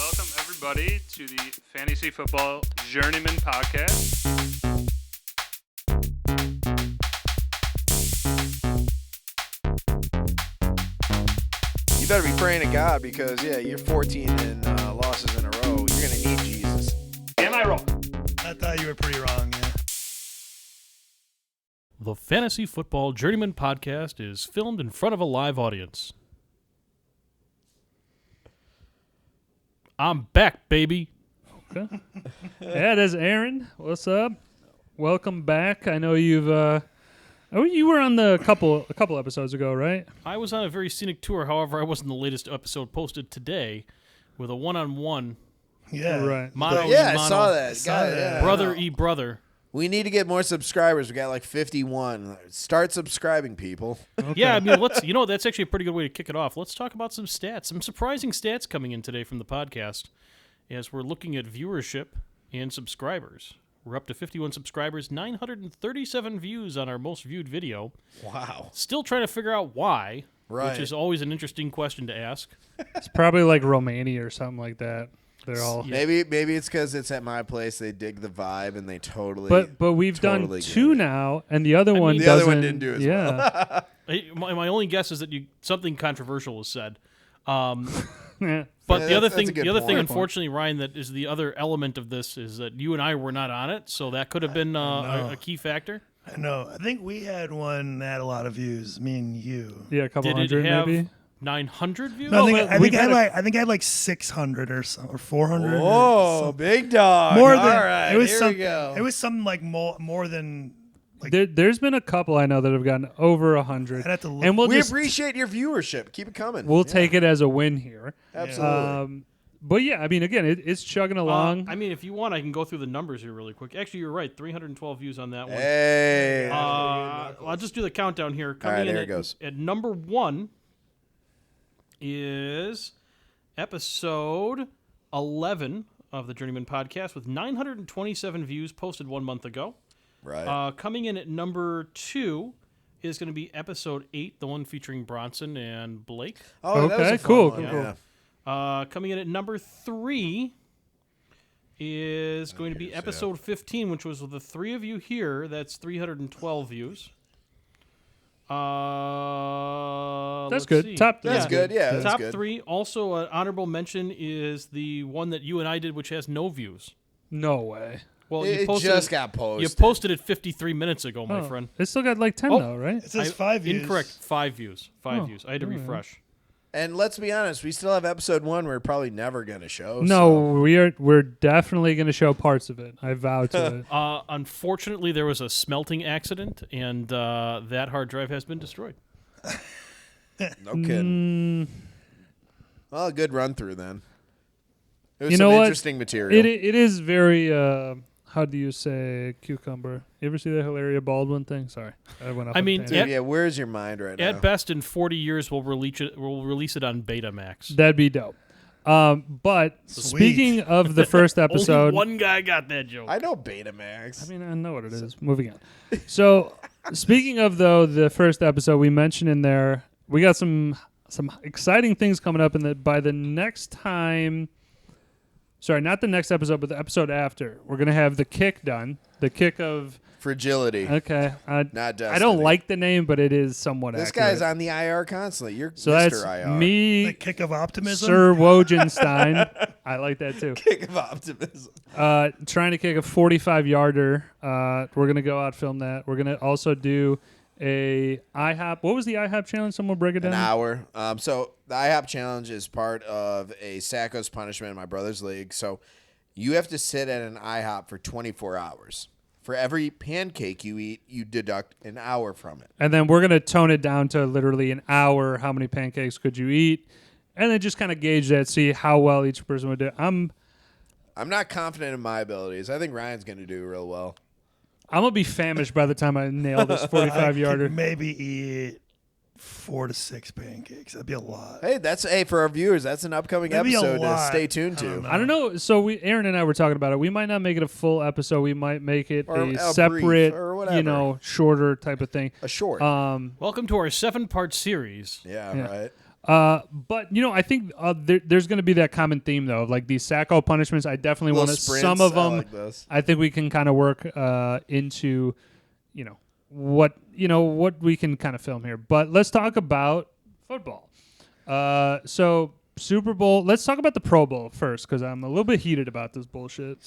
Welcome, everybody, to the Fantasy Football Journeymen podcast. You better be praying to God because, you're 14 and losses in a row. You're going to need Jesus. Am I wrong? I thought you were pretty wrong, yeah. The Fantasy Football Journeyman podcast is filmed in front of a live audience. I'm back, baby. Okay. Yeah, that's Aaron. What's up? Welcome back. I know you've you were on the couple episodes ago, right? I was on a very scenic tour. However, I wasn't the latest episode posted today with a one-on-one Yeah. Right. mono I mono, saw that. saw that. brother e brother. We need to get more subscribers. We got like 51. Start subscribing, people. Yeah, I mean, that's actually a pretty good way to kick it off. Let's talk about some stats. Some surprising stats coming in today from the podcast as we're looking at viewership and subscribers. We're up to 51 subscribers, 937 views on our most viewed video. Wow. Still trying to figure out why, Right. which is always an interesting question to ask. It's probably like Romania or something like that. They're all. Yeah. Maybe it's because it's at my place. They dig the vibe and they totally. But we've totally done get two it. now, and the other one the doesn't. other one didn't do as well. My only guess is that something controversial was said. Yeah. But Yeah, the other that's thing, a good the other thing, point. unfortunately, Ryan, that is the other element of this is that you and I were not on it, so that could have been a key factor. I know. I think we had one that had a lot of views, me and you. Yeah, a couple Did it hundred have maybe. 900 views? No, but I we've think had I had like 600 or 400. Whoa, or big dog. more All than right, it was here some, we go. It was something like more than like There's been a couple I know that have gotten over 100, I'd have to look. and we appreciate your viewership. Keep it coming. we'll take it as a win here. Absolutely. But yeah, I mean, again, it's chugging along. I mean, if you want, I can go through the numbers here really quick. Actually, you're right. 312 views on that one. Hey. I'll just do the countdown here. Coming right, in there at, it goes. at number 1 is episode 11 of the Journeyman podcast with 927 views posted 1 month ago. Right. Coming in at number 2 is going to be episode 8, the one featuring Bronson and Blake. Oh, that was okay, a fun cool, one, cool, yeah. Coming in at number 3 is going to be episode 15, which was with the three of you here. That's 312 views. That's let's good. see. Top. That's good, yeah. That's Top good. 3. Also, an honorable mention is the one that you and I did, which has no views. No way. Well, It you posted just it, got posted. You posted it 53 minutes ago, my Oh, friend. It still got like 10 Oh. though, right? it says 5 views. Incorrect. 5 views. 5 Oh, views. I had to refresh. And let's be honest, we still have episode 1 we're probably never going to show. No, we're definitely going to show parts of it. I vow to it. Unfortunately, there was a smelting accident, and that hard drive has been destroyed. So, no kidding. Mm, Well, a good run through then. It was You some know what? interesting material. it is very. How do you say cucumber? You ever see the Hilaria Baldwin thing? Sorry, I went off. I on a mean, tangent. Dude, where's your mind right now? At best, in 40 years, we'll release it on Betamax. That'd be dope. But Sweet. speaking of the first episode, Only one guy got that joke. I know Betamax. I mean, I know what it is. Moving on. So, speaking of though, the first episode we mentioned in there, we got some exciting things coming up. By the next time, sorry, not the next episode, but the episode after, we're gonna have the kick done. The kick of Fragility. okay. Not Destiny. I don't like the name, but it is somewhat This accurate. guy's on the IR constantly. You're So Mr. that's IR. me, The kick of optimism. Sir Wojenstein. I like that too. Kick of optimism. Trying to kick a 45-yarder. We're going to go out, film that. We're going to also do a IHOP. What was the IHOP challenge? Someone break it down. An hour. So the IHOP challenge is part of a Sacco's punishment in my brother's league. So you have to sit at an IHOP for 24 hours. For every pancake you eat, you deduct an hour from it. And then we're going to tone it down to literally an hour. How many pancakes could you eat? And then just kind of gauge that, see how well each person would do. I'm not confident in my abilities. I think Ryan's going to do real well. going to be famished by the time I nail this I 45-yarder. could maybe eat 4 to 6 pancakes. That'd be a lot. Hey, for our viewers, that's an upcoming That'd be a episode to lot. stay tuned I to. don't know. I don't know. So Aaron and I were talking about it. We might not make it a full episode. We might make it Or a a brief separate, or whatever. shorter type of thing. A short. Welcome to our 7-part series. yeah, yeah. right. But I think there's going to be that common theme though, of like these sacco punishments. I definitely want to some of them. Like those. I think we can kind of work into, what we can kind of film here. But let's talk about football. So Super Bowl. Let's talk about the Pro Bowl first because I'm a little bit heated about this bullshit.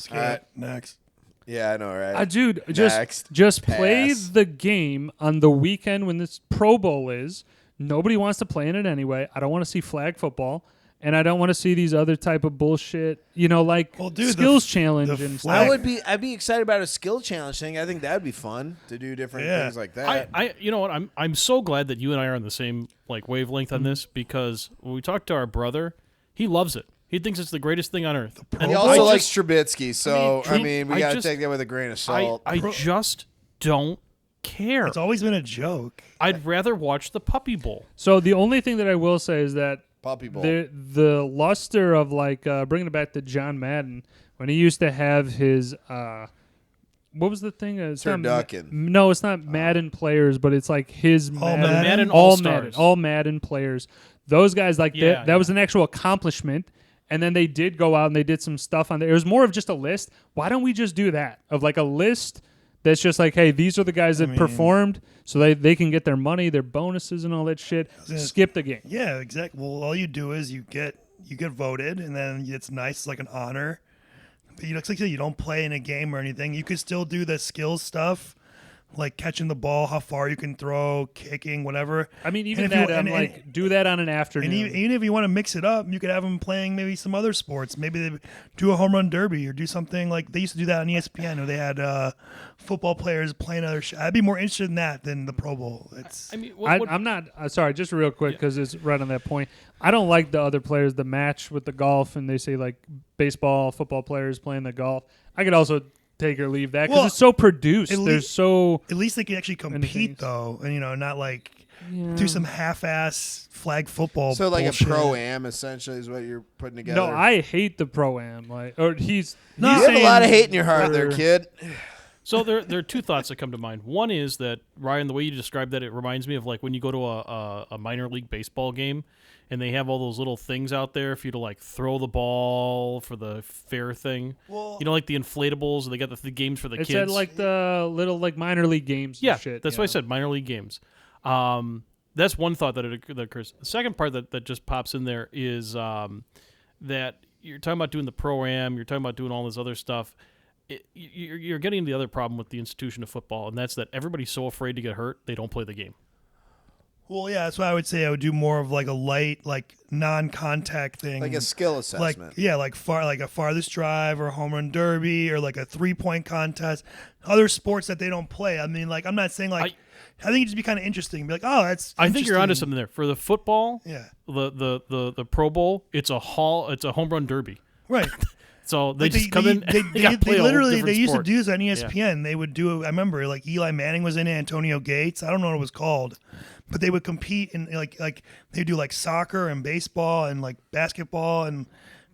Next. Yeah, I know, right? Dude, Next. just play Pass. the game on the weekend when this Pro Bowl is. Nobody wants to play in it anyway. I don't want to see flag football, and I don't want to see these other type of bullshit, skills challenge and stuff. I'd be excited about a skill challenge thing. I think that'd be fun to do different things like that. You know what? I'm so glad that you and I are on the same wavelength on this because when we talked to our brother, he loves it. He thinks it's the greatest thing on earth. And he also likes Trubisky, so we I got to just- take that with a grain of salt. I just don't care. It's always been a joke. I'd rather watch the Puppy Bowl. So the only thing that I will say is that Puppy Bowl. the luster of bringing it back to John Madden when he used to have his what was the thing? It's not Turducken. No, it's not Madden players, but it's like his Madden All-Stars. all Madden players. Those guys Yeah, that was an actual accomplishment. And then they did go out and they did some stuff on there. It was more of just a list. Why don't we just do that of a list that's just hey, these are the guys that performed, so they can get their money, their bonuses, and all that shit. Skip the game. Yeah, exactly. Well, all you do is you get voted, and then it's nice, it's like an honor. But it's like you don't play in a game or anything. You could still do the skills stuff, like catching the ball, how far you can throw, kicking, whatever. I mean, even And if that, you- do that on an afternoon. And even if you want to mix it up, you could have them playing maybe some other sports. Maybe they do a home run derby or do something like they used to do that on ESPN, where they had football players playing other. I'd be more interested in that than the Pro Bowl. It's I'm not sorry, just real quick because it's right on that point. I don't like the other players, the match with the golf, and they say baseball, football players playing the golf. I could also take or leave that because it's so produced. at There's so at least they can actually compete things. though, and not do some half-ass flag football. So bullshit. a pro-am essentially is what you're putting together. no. I hate the pro-am. He's you have a saying lot of hate in your heart there, for- kid. So there are two thoughts that come to mind. One is that, Ryan, the way you described that, it reminds me of when you go to a minor league baseball game and they have all those little things out there for you to throw the ball for the fair thing. Well, the inflatables, and they got the games for the It's kids. at the little minor league games. Yeah, and shit, that's what I said, minor league games. That's one thought that occurs. The second part that just pops in there is that you're talking about doing the pro-am, you're talking about doing all this other stuff. You're getting the other problem with the institution of football, and that's that everybody's so afraid to get hurt, they don't play the game. Well, yeah, that's why I would say I would do more of a light, non-contact thing, Like a skill assessment. like a farthest drive or a home run derby or a 3-point contest. Other sports that they don't play. I mean, I'm not saying I think it'd just be kind of interesting. Be like, oh, that's. I think you're onto interesting. something there. For the football, Yeah. the Pro Bowl, it's a home run derby. Right. So they just come in. They gotta play a whole literally different used sport. to do this on ESPN. They would do. I remember Eli Manning was in it, Antonio Gates. I don't know what it was called, but they would compete in they do soccer and baseball and basketball and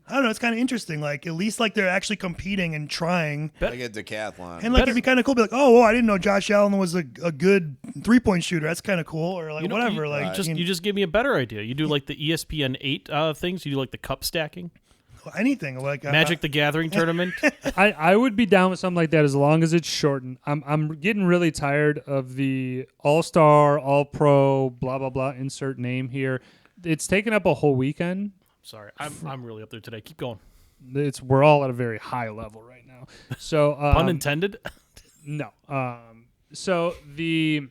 I don't know. It's kind of interesting. At least they're actually competing and trying. Like a decathlon. And it'd be kind of cool. Be oh, I didn't know Josh Allen was a good 3-point shooter. That's kind of cool. Or whatever. You just gave me a better idea. You do the ESPN 8 things. You do the cup stacking. Anything Magic the Gathering tournament. I would be down with something like that as long as it's shortened. I'm getting really tired of the all-star, all-pro, blah blah blah. Insert name here. It's taken up a whole weekend. Sorry, I'm really up there today. Keep going. We're all at a very high level right now. So Pun intended. No. So the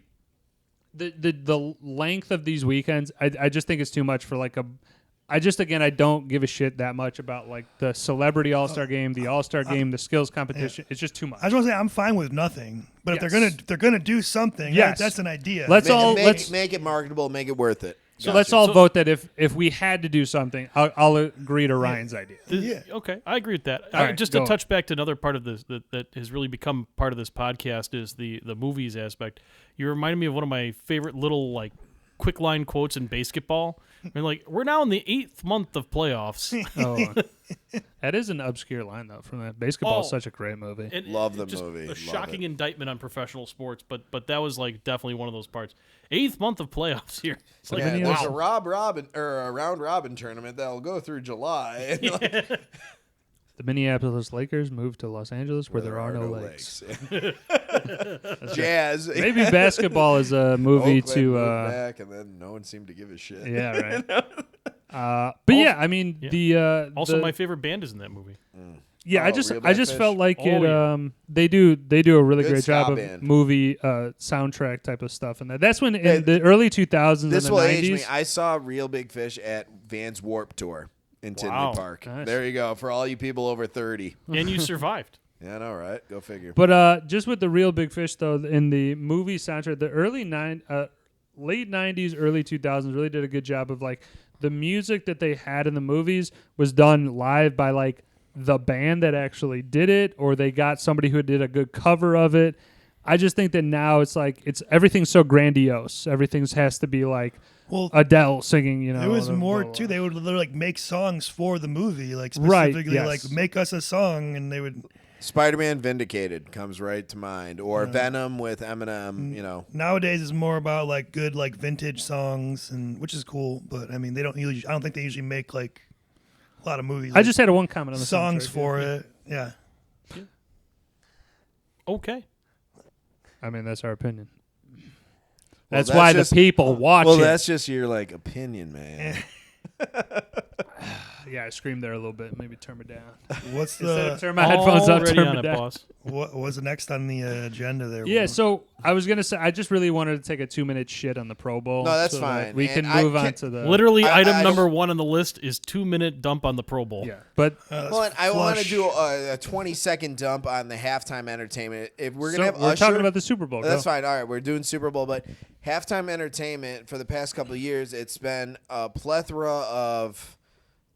length of these weekends, I just think it's too much for I don't give a shit that much about the celebrity all-star game, the all-star game, the skills competition. It's just too much. I just want to say I'm fine with nothing. But if they're gonna do something, Yes. that's an idea. Let's make it marketable, make it worth it. So let's all vote that if we had to do something, I'll agree to Ryan's idea. Yeah. Okay, I agree with that. All right, just to go touch back to another part of this that has really become part of this podcast is the movies aspect. You reminded me of one of my favorite little quick line quotes in basketball. And like, we're now in the 8th month of playoffs. That is an obscure line though. From that, basketball is such a great movie. And Love the just movie. A Love shocking it. indictment on professional sports, but that was like definitely one of those parts. 8th month of playoffs here. It's like, Yeah, Wow. there's a round robin tournament that'll go through July. And The Minneapolis Lakers moved to Los Angeles where there are no lakes. Jazz. Maybe basketball is a movie Oakland to. moved back, and then no one seemed to give a shit. Yeah, right. But yeah, I mean also, the, my favorite band is in that movie. yeah, Oh, I just Real Bad Fish? felt like Oh, it. yeah. They do a really Good great job ska of band. movie soundtrack type of stuff, and that's when in the early 2000s and This the will 90s. age me. I saw Real Big Fish at Vans Warped Tour in Tinley Wow. Park. Nice. There you go. For all you people over 30. And you survived. Yeah, I know, right? Go figure. But just with the Real Big Fish though, in the movie soundtrack, the late 90s, early 2000s really did a good job of like the music that they had in the movies was done live by like the band that actually did it, or they got somebody who did a good cover of it. I just think that now it's like everything's so grandiose. Everything has to be like Well, Adele singing, you know. there was blah, more blah, blah. too. They would literally like make songs for the movie, like Right, specifically yes. like make us a song, and they would. Spider-Man Vindicated comes right to mind, or Venom with Eminem. You know, Nowadays, it's more about like good like vintage songs, and which is cool. But I mean, they don't usually. I don't think they usually make like a lot of movies. I like, just had one comment on the songs soundtrack, for yeah. it. Yeah. Okay. I mean, that's our opinion. Well, That's that's why just- the people watch well, it. that's just your like opinion, man. Yeah, I screamed there a little bit. Maybe turn me down. What's Instead the of turn my headphones up, Already turn on me it, down. boss. what was the next on the agenda there? Yeah, Will? so I was gonna say I just really wanted to take a 2-minute shit on the Pro Bowl. No, that's so that fine, we and can I move on can't- to the Literally, I item don't- number 1 on the list is 2-minute dump on the Pro Bowl. Yeah, but Well, and I want to flush. do a 20-second dump on the halftime entertainment. If we're gonna so have we're Usher, talking about the Super Bowl. that's Go. fine. All right, we're doing Super Bowl, but halftime entertainment for the past couple of years, it's been a plethora of,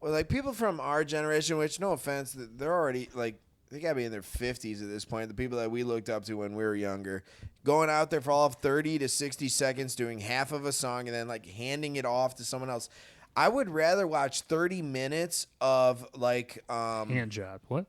well, like people from our generation. Which, no offense, they're already like they gotta be in their 50s at this point. The people that we looked up to when we were younger, going out there for all of 30 to 60 seconds, doing half of a song, and then like handing it off to someone else. I would rather watch 30 minutes of like Hand job. What?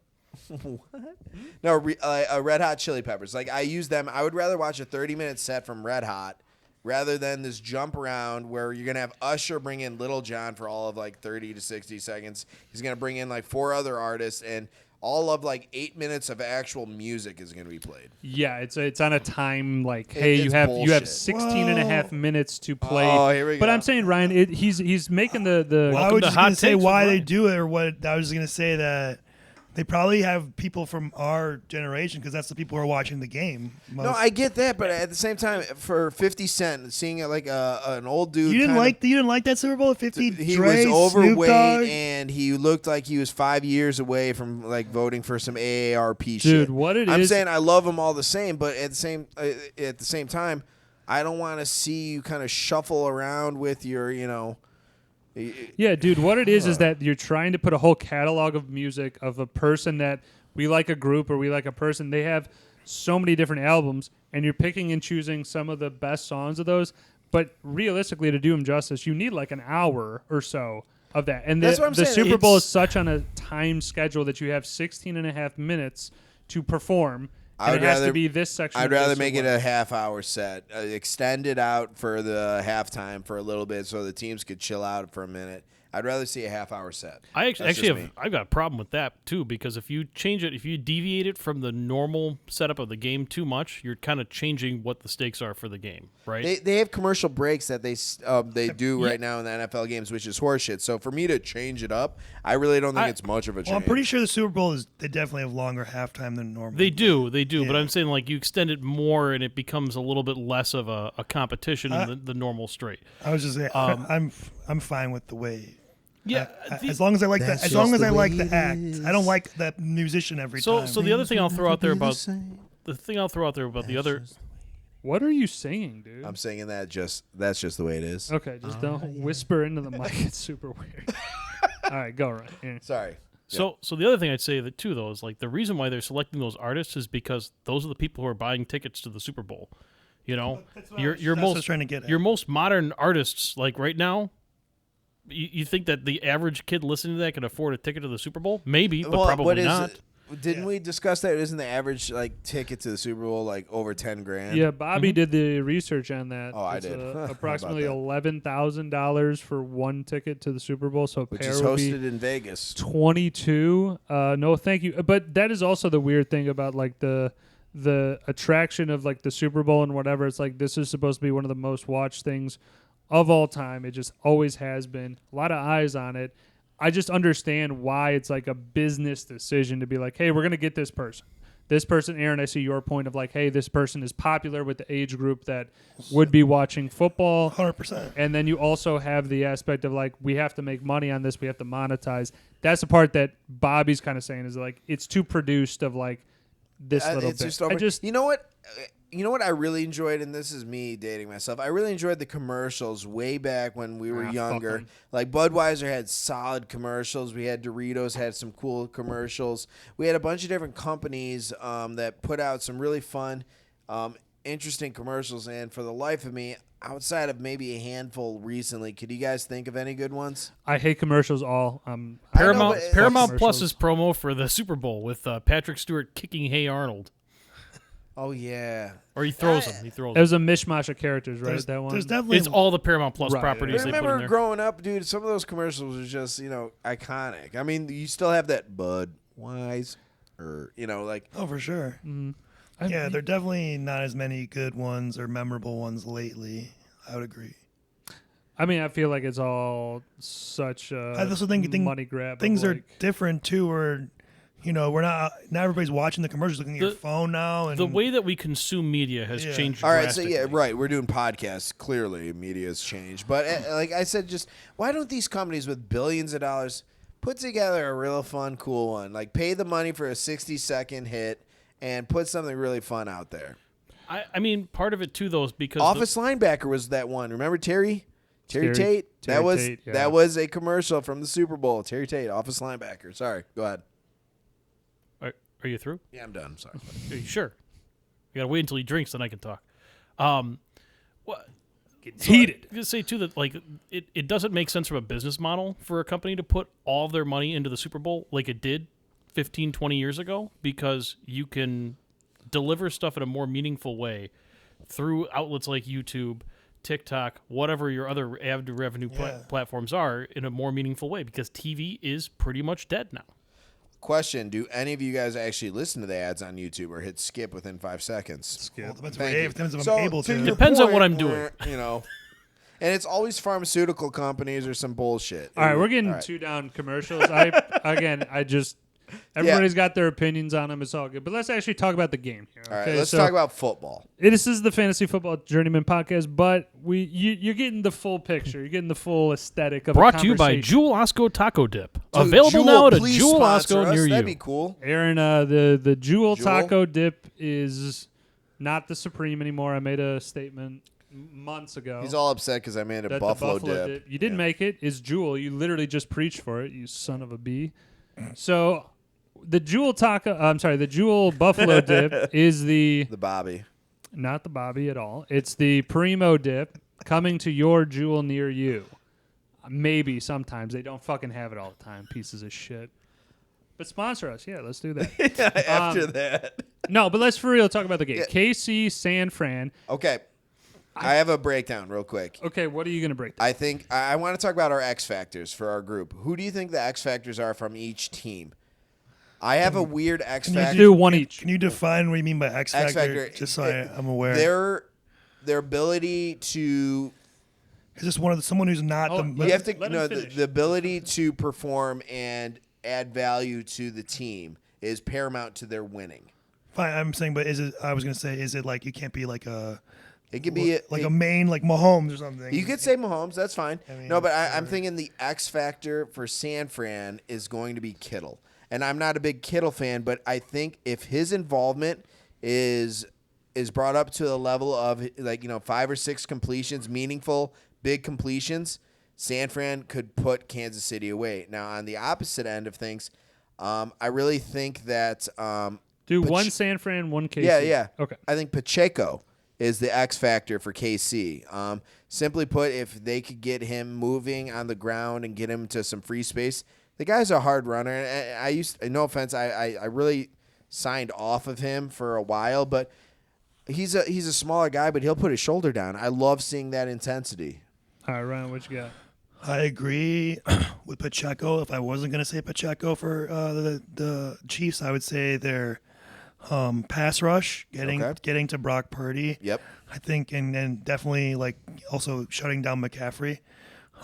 no, Red Hot Chili Peppers. Like I use them. I would rather watch a 30-minute set from Red Hot rather than this jump around where you're gonna have Usher bring in Little John for all of like 30 to 60 seconds. He's gonna bring in like 4 other artists, and all of like 8 minutes of actual music is gonna be played. Yeah, it's on a time like, hey, it's you have bullshit. 16 and a half minutes to play. Oh, here we But go. I'm saying, Ryan, he's making the I Welcome was to just Hot gonna say Takes why with they Ryan. do it, or what. I was just gonna say that they probably have people from our generation because that's the people who are watching the game. No, most. I get that, but at the same time, for 50 Cent, seeing it like an old dude, You didn't kinda- like that Super Bowl at 50. He Dre, was Snoop overweight Dogg? and he looked like he was 5 years away from like voting for some AARP shit. Dude, what it I'm is- saying I love them all the same, but at the same time, I don't want to see you kind of shuffle around with your, Yeah, dude, what it is that you're trying to put a whole catalog of music of a person that we like a group or we like a person. They have so many different albums, and you're picking and choosing some of the best songs of those. But realistically, to do them justice, you need like an hour or so of that. And That's what I'm the saying. Super Bowl It's- is such on a time schedule that you have 16 and a half minutes to perform. I And would it has rather- to be this section. I'd of this rather or make it what. a half-hour set, extend it out for the halftime for a little bit so the teams could chill out for a minute. I'd rather see a half-hour set. I That's actually just have me. I've got a problem with that too, because if you change it, if you deviate it from the normal setup of the game too much, you're kind of changing what the stakes are for the game, right? They have commercial breaks that they do right now in the NFL games, which is horseshit. So for me to change it up, I really don't think it's much of a change. Well, I'm pretty sure the Super Bowl they definitely have longer halftime than normal. They do, but Yeah. I'm saying like you extend it more and it becomes a little bit less of a competition in the normal straight. I was just saying, I'm fine with the way. Yeah, As long as I like the, That's as long just as the I like way the it act. is. I don't like that musician every so time. so the other thing I'll throw out there about the other What are you saying, dude? I'm saying that's just the way it is. Okay, just don't whisper into the mic. It's super weird. All right, go right. Yeah. Sorry. So the other thing I'd say that too though is like the reason why they're selecting those artists is because those are the people who are buying tickets to the Super Bowl. You know, That's what your that's what I most was trying to get at. your most modern artists, like right now. You think that the average kid listening to that can afford a ticket to the Super Bowl? Maybe, but probably what is not. it? Didn't we discuss that? Isn't the average ticket to the Super Bowl like over $10,000? Yeah, Bobby did the research on that. Oh, I It's, did. How about approximately that? $11,000 for one ticket to the Super Bowl. So a Which pair is would be hosted in Vegas. 22. No, thank you. But that is also the weird thing about like the attraction of like the Super Bowl and whatever. It's like this is supposed to be one of the most watched things of all time. It just always has been. A lot of eyes on it. I just understand why it's like a business decision to be like, hey, we're going to get this person. This person, Aaron, I see your point of like, hey, this person is popular with the age group that would be watching football. 100%. And then you also have the aspect of like, we have to make money on this. We have to monetize. That's the part that Bobby's kind of saying is like, it's too produced of like this little It's bit. just over. I just, You know what? You know what I really enjoyed, and this is me dating myself. I really enjoyed the commercials way back when we were younger. fuck 'em. Like Budweiser had solid commercials. We had Doritos had some cool commercials. We had a bunch of different companies that put out some really fun, interesting commercials. And for the life of me, outside of maybe a handful recently, could you guys think of any good ones? I hate commercials all. Paramount but- Paramount Fuck Plus's promo for the Super Bowl with Patrick Stewart kicking Hey Arnold, Oh yeah. or he throws him. He throws It him. was a mishmash of characters, right? There's, that one. there's definitely It's all the Paramount Plus Right. properties I they put in remember there. growing up, dude. Some of those commercials were just, iconic. I mean, you still have that Budweiser, or like. Oh, for sure. I- Yeah, there are definitely not as many good ones or memorable ones lately. I would agree. I mean, I feel like it's all such I also think money grab. Things of are like, different too, where we're not everybody's watching the commercials, looking at your The- phone now, and The way that we consume media has Yeah. changed All right, so drastically. yeah, right. We're doing podcasts. Clearly, media's changed. But like I said, just why don't these companies with billions of dollars put together a real fun, cool one? Like pay the money for a 60-second hit and put something really fun out there. I mean, part of it too, though, is because Office Linebacker was that one. Remember Terry Terry Tate? Terry Tate, yeah. That was a commercial from the Super Bowl. Terry Tate, Office Linebacker. Sorry, go ahead. Are you through? Yeah, I'm done. Sorry. Are you sure? You gotta wait until he drinks, then I can talk. What? heated. I was gonna say too that like it doesn't make sense from a business model for a company to put all their money into the Super Bowl like it did 15, 20 years ago, because you can deliver stuff in a more meaningful way through outlets like YouTube, TikTok, whatever your other ad revenue platforms are, in a more meaningful way, because TV is pretty much dead now. Question: do any of you guys actually listen to the ads on YouTube or hit skip within 5 seconds? well, depends, Thank if, you. depends if So, I'm able to. your Depends on what point, I'm doing. we're, and it's always pharmaceutical companies or some bullshit. All right, we're getting All right. too down commercials. I just everybody's got their opinions on them. It's all good, but let's actually talk about the game here. All right, Okay, let's so talk about football. This is the Fantasy Football Journeyman podcast, but you're getting the full picture. You're getting the full aesthetic of Brought a to you by conversation. Jewel Osco Taco Dip. Dude, Available Jewel, now at a please Jewel sponsor Osco us. near That'd be you. cool. Aaron, the Jewel Jewel? Taco Dip is not the Supreme anymore. I made a statement months ago. He's all upset because I made a that the buffalo dip. You didn't make it. It's Jewel. You literally just preached for it, you son of a bee. So the Jewel the Jewel Buffalo Dip is The Bobby. not the Bobby at all. It's the Primo Dip coming to your Jewel near you. Maybe sometimes. They don't fucking have it all the time, pieces of shit. But sponsor us. Yeah, let's do that. After that. No, but let's for real talk about the game. Yeah. KC San Fran. Okay. I have a breakdown real quick. Okay, what are you going to break down? I think I want to talk about our X factors for our group. Who do you think the X factors are from each team? I have a weird X Let's factor. do one each. Can you define what you mean by X X Factor? factor. Just so I'm aware. Their ability to Is this someone who's not Oh, the? you have to let him know finish. the ability to perform and add value to the team is paramount to their winning. Fine, I'm saying, but is it? I was gonna say, is it like you can't be like a It could be a main like Mahomes or something? You could say Mahomes, that's fine. mean, No, but I'm thinking the X factor for San Fran is going to be Kittle. And I'm not a big Kittle fan, but I think if his involvement is brought up to the level of 5 or 6 completions, meaningful, big completions, San Fran could put Kansas City away. Now, on the opposite end of things, I really think that Do one San Fran, one KC. yeah. Okay. I think Pacheco is the X factor for KC. Simply put, if they could get him moving on the ground and get him to some free space, the guy's a hard runner. And no offense, I really signed off of him for a while, but he's a smaller guy, but he'll put his shoulder down. I love seeing that intensity. All right, Ryan, what you got? I agree with Pacheco. If I wasn't going to say Pacheco for the Chiefs, I would say their pass rush, getting to Brock Purdy. Yep. I think, and definitely like also shutting down McCaffrey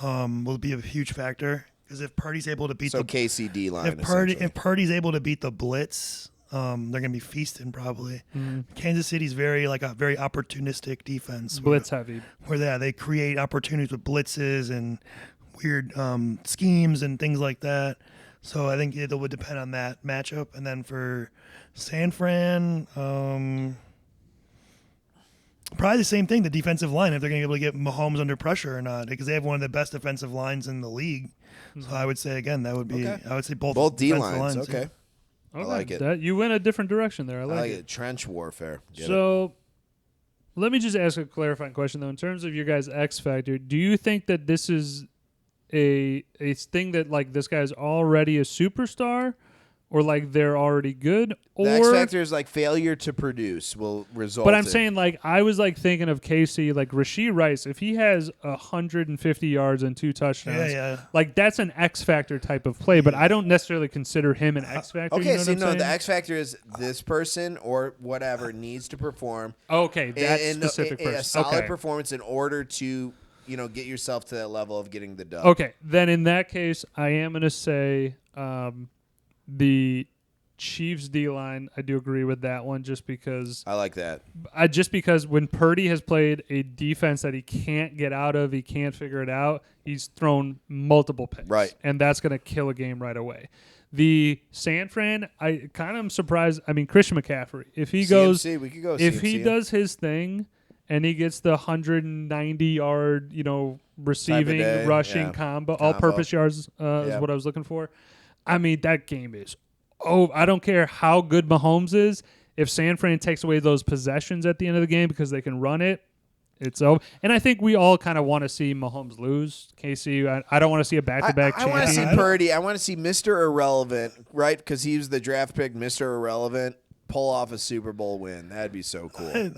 will be a huge factor, because if Purdy's able to beat KCD line, if Purdy's able to beat the blitz, they're going to be feasting probably. Kansas City's very opportunistic defense. Blitz heavy. Where they create opportunities with blitzes and weird schemes and things like that. So I think it would depend on that matchup. And then for San Fran, probably the same thing, the defensive line, if they're going to be able to get Mahomes under pressure or not, because they have one of the best defensive lines in the league. So I would say, again, that would be, I would say both D defensive lines. lines. Okay. Yeah. I like it. You went a different direction there. I like it. Trench warfare. Let me just ask a clarifying question, though. In terms of your guys' X factor, do you think that this is a thing that, like, this guy's already a superstar, or like they're already good? Or The X factor is like failure to produce will result. But I'm saying, like, I was like thinking of KC, like Rashee Rice. If he has 150 yards and 2 touchdowns, like that's an X factor type of play. But I don't necessarily consider him an X factor. Okay, you know so what I'm the X factor is this person or whatever needs to perform. Okay, that specific person. A solid performance in order to get yourself to that level of getting the dub. Okay, then in that case, I am going to say the Chiefs D-line. I do agree with that one, just because I like that. Just because when Purdy has played a defense that he can't get out of, he can't figure it out, he's thrown multiple picks. Right. And that's going to kill a game right away. The San Fran, I kind of am surprised. I mean, Christian McCaffrey, if he goes, we could go if CMC he does his thing and he gets the 190-yard, receiving, rushing combo, all-purpose yards is what I was looking for. I mean, that game is I don't care how good Mahomes is. If San Fran takes away those possessions at the end of the game because they can run it, it's over. And I think we all kind of want to see Mahomes lose. KC, I don't want to see a back-to-back champion. I want to see Purdy. I want to see Mr. Irrelevant, right? Because he was the draft pick, Mr. Irrelevant, pull off a Super Bowl win. That'd be so cool.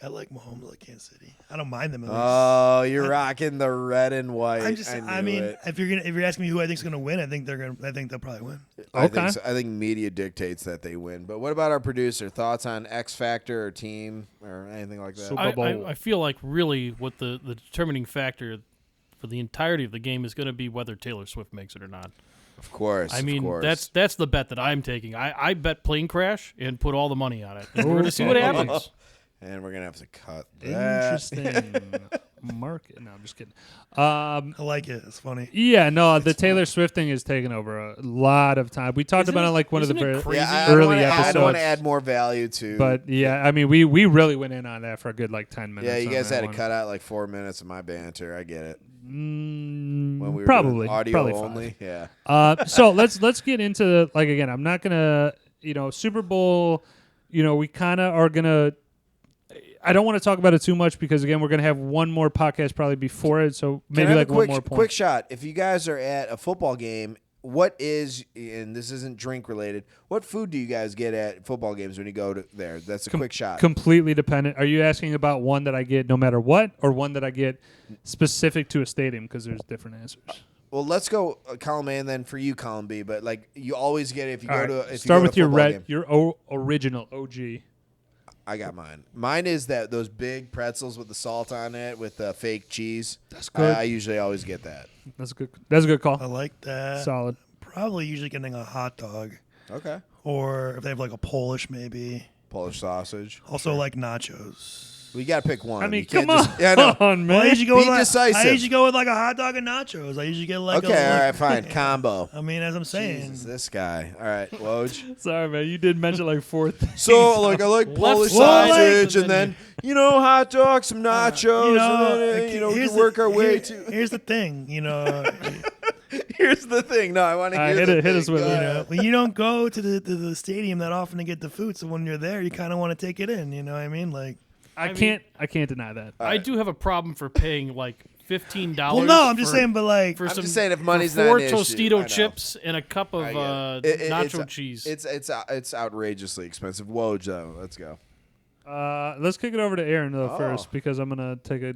I like Mahomes like Kansas City. I don't mind them. Oh, you're rocking the red and white. If you're asking me who I think is going to win, I think they'll probably win. I think media dictates that they win. But what about our producer? Thoughts on X Factor or team or anything like that? Super Bowl. I feel like really what the determining factor for the entirety of the game is going to be whether Taylor Swift makes it or not. Of course. That's the bet that I'm taking. I bet plane crash and put all the money on it. And we're going to see what happens. And we're going to have to cut that. Interesting market. No, I'm just kidding. I like it. It's funny. Yeah, no, the Taylor Swift thing is taking over a lot of time. We talked about it like one of the very early episodes. I don't want to add more value to. But yeah, I mean, we really went in on that for a good 10 minutes. Yeah, you guys had to cut out 4 minutes of my banter. I get it. When we were probably audio probably only. 5. Yeah. So let's get into again. I'm not gonna Super Bowl. We kind of are gonna. I don't want to talk about it too much because, again, we're going to have one more podcast probably before it, so maybe one more point. Quick shot. If you guys are at a football game, what is, and this isn't drink related, what food do you guys get at football games when you go to there? That's a quick shot. Completely dependent. Are you asking about one that I get no matter what, or one that I get specific to a stadium? Because there's different answers. Well, let's go column A and then for you column B. But you always get it if you go to start with your game. your original OG. I got mine. Mine is those big pretzels with the salt on it with fake cheese. That's good. I usually always get that. That's a good call. I like that. Solid. Probably usually getting a hot dog. Okay. Or if they have a Polish maybe. Polish sausage. Also like nachos. We got to pick one. I mean, come on, man. Well, I usually go decisive. I usually go with a hot dog and nachos. I usually get all right, fine. Combo. I mean, as I'm saying. Jesus, this guy. All right, Woj. Sorry, man. You did mention 4 things. So, I like Polish sausage and then, hot dog, some nachos, and then, we can work our way to. Here's the thing, Here's the thing. No, I want to hear hit us with it. When you don't go to the stadium that often to get the food, so when you're there, you kind of want to take it in. You know what I mean? I can't deny that. I do have a problem for paying like $15. Well, no, I'm just saying, but like, for I'm some, just saying if money's for not four an issue, I Tostito know. chips and a cup of nacho cheese. It's outrageously expensive. Whoa, Joe, let's go. Let's kick it over to Aaron though first because I'm gonna take a.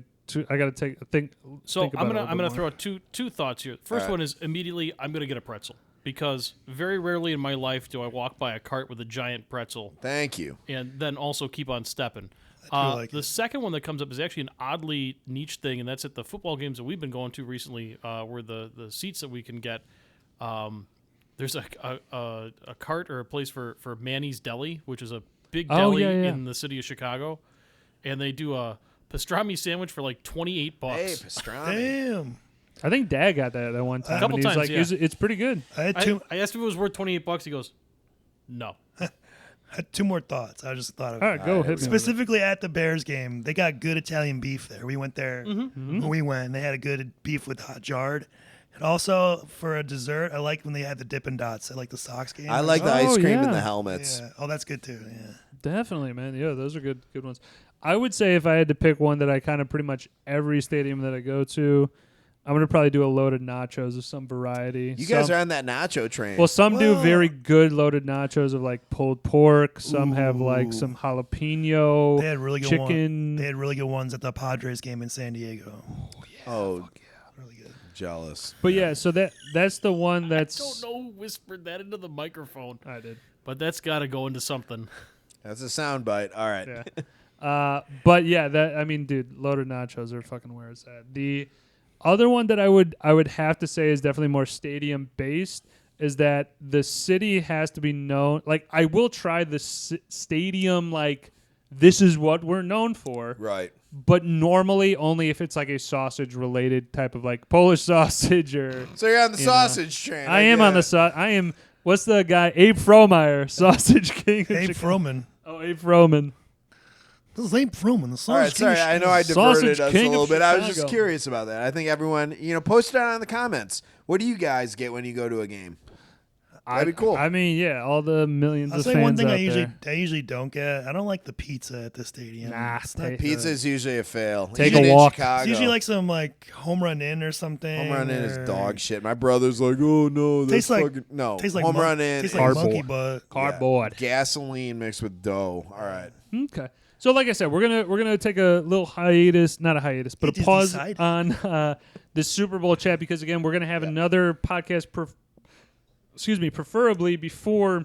I gotta think. So think about I'm gonna more. throw out two thoughts here. First one is immediately I'm gonna get a pretzel because very rarely in my life do I walk by a cart with a giant pretzel Thank you. and then also keep on stepping. like The it. second one that comes up is actually an oddly niche thing, and that's at the football games that we've been going to recently, where the seats that we can get. There's a cart or a place for Manny's Deli, which is a big deli in the city of Chicago, and they do a pastrami sandwich for like $28. Hey, pastrami. damn. I think Dad got that at one time. A couple and he was times, like, yeah. It's pretty good. I had two. I asked if it was worth $28. He goes, no. I had two more thoughts. I just thought of All right, go hit me. specifically at the Bears game. They got good Italian beef there. We went there Mm-hmm. when we went. They had a good beef with hot jarred. And also for a dessert, I like when they had the Dippin' Dots at like the Sox game. I like the Oh, ice cream yeah. and the helmets. Yeah. Oh, that's good too. Yeah. Definitely, man. Yeah, those are good ones. I would say if I had to pick one that I kind of pretty much every stadium that I go to, I'm gonna probably do a loaded nachos of some variety. You guys are on that nacho train. Well, some do Well- very good loaded nachos of like pulled pork. Some have like some jalapeno They had really good chicken. They had really good ones at the Padres game in San Diego. oh, Really good. jealous. But yeah, so that's the one that's. I don't know who whispered that into the microphone, I did. but that's got to go into something. That's a sound bite. All right. Yeah. But yeah, dude, loaded nachos are fucking where it's at. The other one that I would have to say is definitely more stadium based is that the city has to be known. Like, I will try the stadium. Like, this is what we're known for. Right. But normally only if it's like a sausage related type of like Polish sausage or. So you're on the You know. sausage train. I am on the I am. What's the guy? Abe Fromeyer, Sausage King. of Abe Chicago. Froman. Oh, Abe Froman. This is Abe Froman. The All right, sausage sorry. king of I know I Sausage diverted us a king of little bit. I was just Chicago. curious about that. I think everyone, post it out in the comments. What do you guys get when you go to a game? That'd be cool. I mean, yeah, all the millions I'll of say fans one thing out I usually don't get. I don't like the pizza at the stadium. Nah, It's not take- good. Pizza is usually a fail. Take Even a in walk. Chicago. It's usually like some like Home Run Inn or something. Home Run Inn or- is dog shit. My brother's like, oh no, that's Tastes like fucking no. Tastes like Home mon- Run Inn Tastes is like Cardboard. monkey butt. Cardboard. gasoline mixed with dough. All right. Okay. So, like I said, we're gonna take a little hiatus, not a hiatus, but It a is pause decided. on the Super Bowl chat because again, we're gonna have another podcast. Preferably before.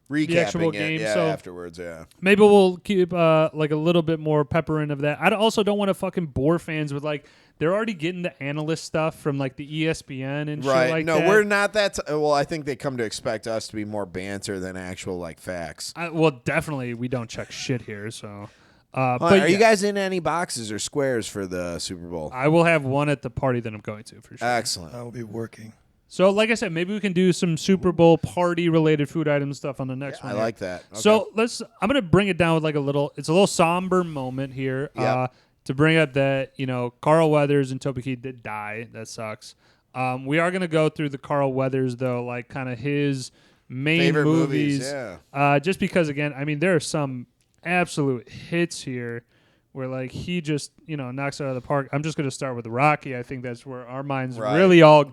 Recapping actual it, game, yeah, so- afterwards, yeah. Maybe we'll keep like a little bit more pepper in of that. I also don't want to fucking bore fans with like they're already getting the analyst stuff from like the ESPN and Right. shit like no, that. we're not that. Well, I think they come to expect us to be more banter than actual like facts. Well, definitely we don't check shit here. So, Hold but on, are you yeah, guys in any boxes or squares for the Super Bowl? I will have one at the party that I'm going to for sure. Excellent. I will be working. So, like I said, maybe we can do some Super Bowl party related food item stuff on the next I one. like that. Okay. So I'm gonna bring it down with like it's a little somber moment here. Yep. To bring up that Carl Weathers and Toby Keith did die. That sucks. We are gonna go through the Carl Weathers though, like kind of his main favorite movies. yeah. Just because again, I mean there are some absolute hits here where like he just knocks it out of the park. I'm just gonna start with Rocky. I think that's where our minds Right. really all.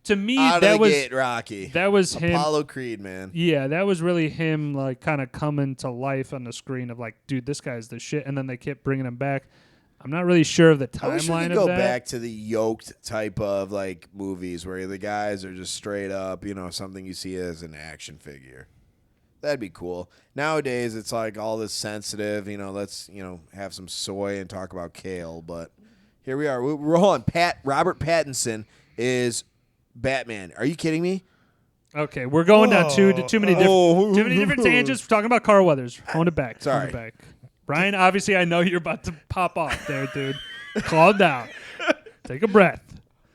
To me, Out that of the was gate, Rocky. that was him. Apollo Creed, man. Yeah, that was really him, like, kind of coming to life on the screen of, like, dude, this guy's the shit. And then they kept bringing him back. I'm not really sure of the I wish we timeline could of go that. back to the yoked type of like movies where the guys are just straight up, something you see as an action figure. That'd be cool. Nowadays, it's like all this sensitive. Let's have some soy and talk about kale. But here we are. We're rolling. Robert Pattinson is Batman. Are you kidding me? Okay, we're going down too many different tangents. We're talking about Carl Weathers. Hold it back. Sorry. Hold it back. Brian, obviously, I know you're about to pop off there, dude. Calm down. Take a breath.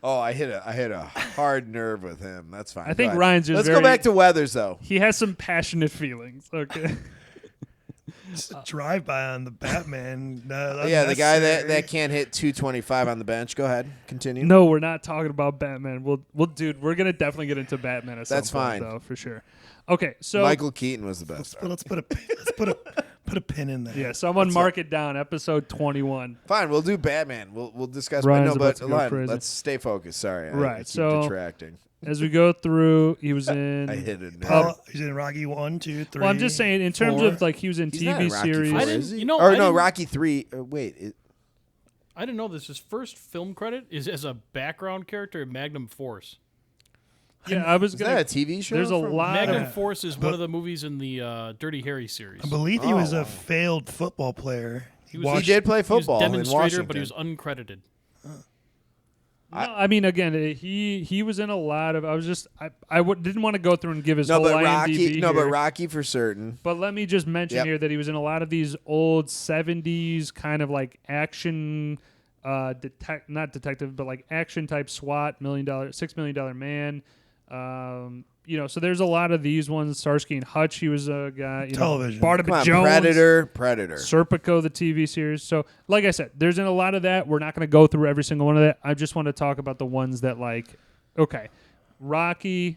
Oh, I hit a hard nerve with him. That's fine. I think Go ahead. Ryan's just Let's very- go back to Weathers though. He has some passionate feelings. Okay. Just a drive by on the Batman. Yeah, the guy that can't hit 225 on the bench. Go ahead. Continue. No, we're not talking about Batman. Dude, we're gonna definitely get into Batman at some That's point, fine. though, for sure. Okay, so Michael Keaton was the best. Let's put a Put a pin in there. Yeah, someone What's mark it down. Episode 21. Fine, we'll do Batman. We'll discuss. Ryan's No, about but to go Lon, crazy. let's stay focused. Sorry, I Right, keep so- detracting. As we go through, he was in. I hit it. He's in Rocky 1, 2, 3. Well, I'm just saying, in terms 4. of like he was in He's not TV in Rocky series. 4, I didn't- is he? you know, or I no, didn't- Rocky 3. Wait, I didn't know this. His first film credit is as a background character in Magnum Force. Yeah, I was is gonna. that a TV show? There's a from- lot Magnum of. Force is one of the movies in the Dirty Harry series. I believe he was Oh, a wow. failed football player. He was- He did play He was football in demonstrator, Washington. but he was uncredited. No, I mean, again, he was in a lot of. I was just didn't want to go through and give his no, whole but IMDb Rocky. No, but here. Rocky for certain. But let me just mention Yep. here that he was in a lot of these old 70s kind of like action, not detective, but like action type SWAT, $6 million man. So there's a lot of these ones. Starsky and Hutch, he was a guy. Television. Barnabas Come on, Jones. Predator. Serpico, the TV series. So, like I said, there's in a lot of that. We're not going to go through every single one of that. I just want to talk about the ones that, like, okay, Rocky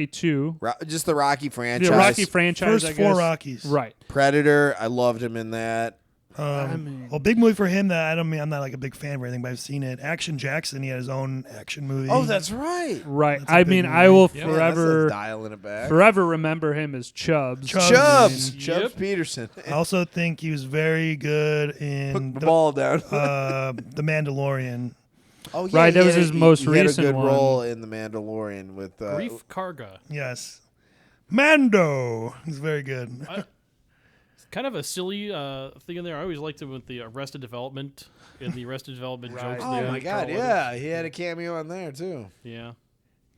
2. Just the Rocky franchise. The Rocky franchise, First I 4 guess. Rockies. Right. Predator. I loved him in that. Well, big movie for him that I'm not like a big fan of anything, but I've seen it. Action Jackson, he had his own action movie. Oh, that's right. Right. That's a I big mean, movie. I will Man, that's forever dialing it back. remember him as Chubbs. Chubbs Yep. Peterson. I also think he was very good in Put the ball down. The Mandalorian. Oh yeah, Right, that he was had his a- most he had recent a good one. role in the Mandalorian with Grief Karga. Yes. Mando. He's very good. Kind of a silly thing in there. I always liked it with the Arrested Development and the Arrested Development Right. jokes. Oh there. my God, Carl yeah, he had a cameo on there too. Weathers. Yeah.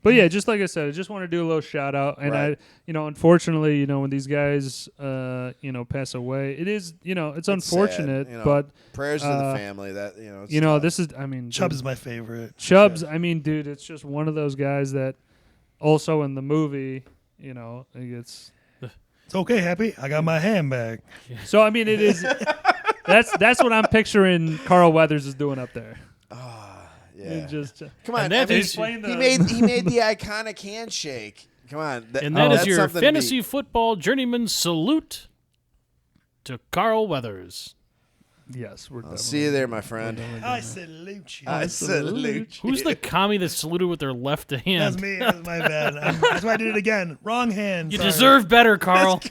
But yeah, just like I said, I just want to do a little shout out. And Right. unfortunately, when these guys, pass away, it is, it's unfortunate. sad, but Prayers to Uh, the family. That it's this tough. is, I mean, Chubbs is my favorite. Chubbs. I mean, dude, it's just one of those guys that also in the movie, it's. It's okay, Happy. I got my hand back. So I mean, it is. That's what I'm picturing. Carl Weathers is doing up there. Yeah. It just Come on, And that I mean, is- he made the iconic handshake. Come on, And that is that's your something to be- fantasy football journeyman salute to Carl Weathers. yes, we're. I'll see you there, my friend. I salute you. I salute you. Who's the commie that saluted with their left hand? That's me. That's my bad. That's why I did it again. Wrong hand. You Sorry. deserve better, Carl.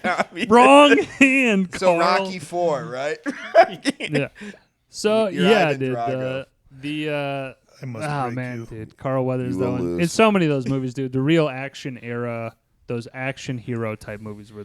Wrong hand. So Carl. Rocky 4, right? Yeah. So You're yeah, Ivan dude. Drago. I must Oh break man, you. dude, Carl Weathers You though. will In lose. so many of those movies, dude, the real action era, those action hero type movies were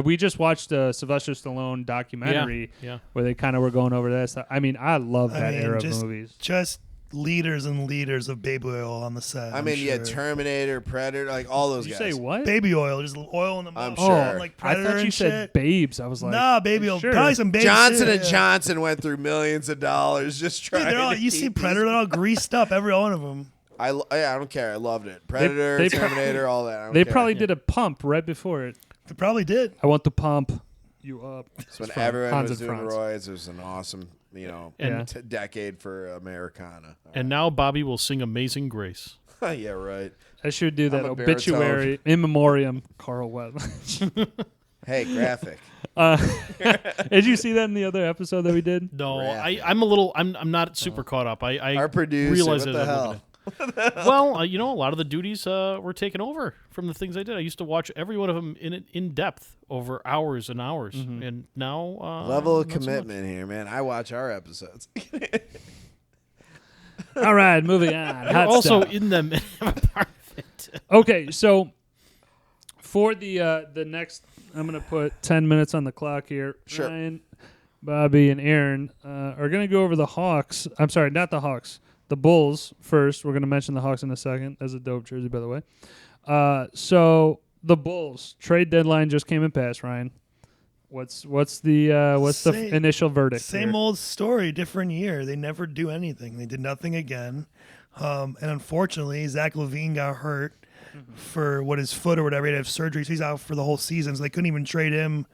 we just watched a Sylvester Stallone documentary Yeah. where they kind of were going over that stuff. I mean, I love that era of just, movies. Just leaders and leaders of baby oil on the set. I mean, I'm yeah, sure. Terminator, Predator, like all those Did you guys. say what? Baby oil, just oil in the mouth. I'm sure. Like I Predator thought you and said shit. babes. I was like, Nah, baby oil. sure. Probably some baby Johnson shit, and yeah. Johnson went through millions of dollars just trying Dude, they're all, to you see keep these- Predator, they're all greased up, every one of them. I don't care. I loved it. Predator, they Terminator, all that. I don't They care. probably did a pump right before it. They probably did. I want to pump you up. So when It's fun. everyone Hans was and doing Franz. roids, it was an awesome, And- decade for Americana. And now Bobby will sing Amazing Grace. Yeah, right. I should do that I'm a obituary in memoriam, Carl Weathers. Hey, graphic. Did you see that in the other episode that we did? No, Graphic. I'm not super caught up. I Our producer, realize what it the as I'm hell? looking at it. Well, a lot of the duties were taken over from the things I did. I used to watch every one of them in depth over hours and hours, and now Level of not so much. commitment here, man. I watch our episodes. All right, moving on. You're Hot also stuff. in them. Part of it. Okay, so for the next, I'm gonna put 10 minutes on the clock here. Sure. Ryan, Bobby, and Aaron are gonna go over the Hawks. I'm sorry, not the Hawks. The Bulls first. We're gonna mention the Hawks in a second. That's a dope jersey, by the way. So the Bulls trade deadline just came and passed. Ryan, what's the Same- initial verdict? Same here? old story, different year. They never do anything. They did nothing again. And unfortunately, Zach LaVine got hurt for his foot or whatever. He had to have surgery, so he's out for the whole season. So they couldn't even trade him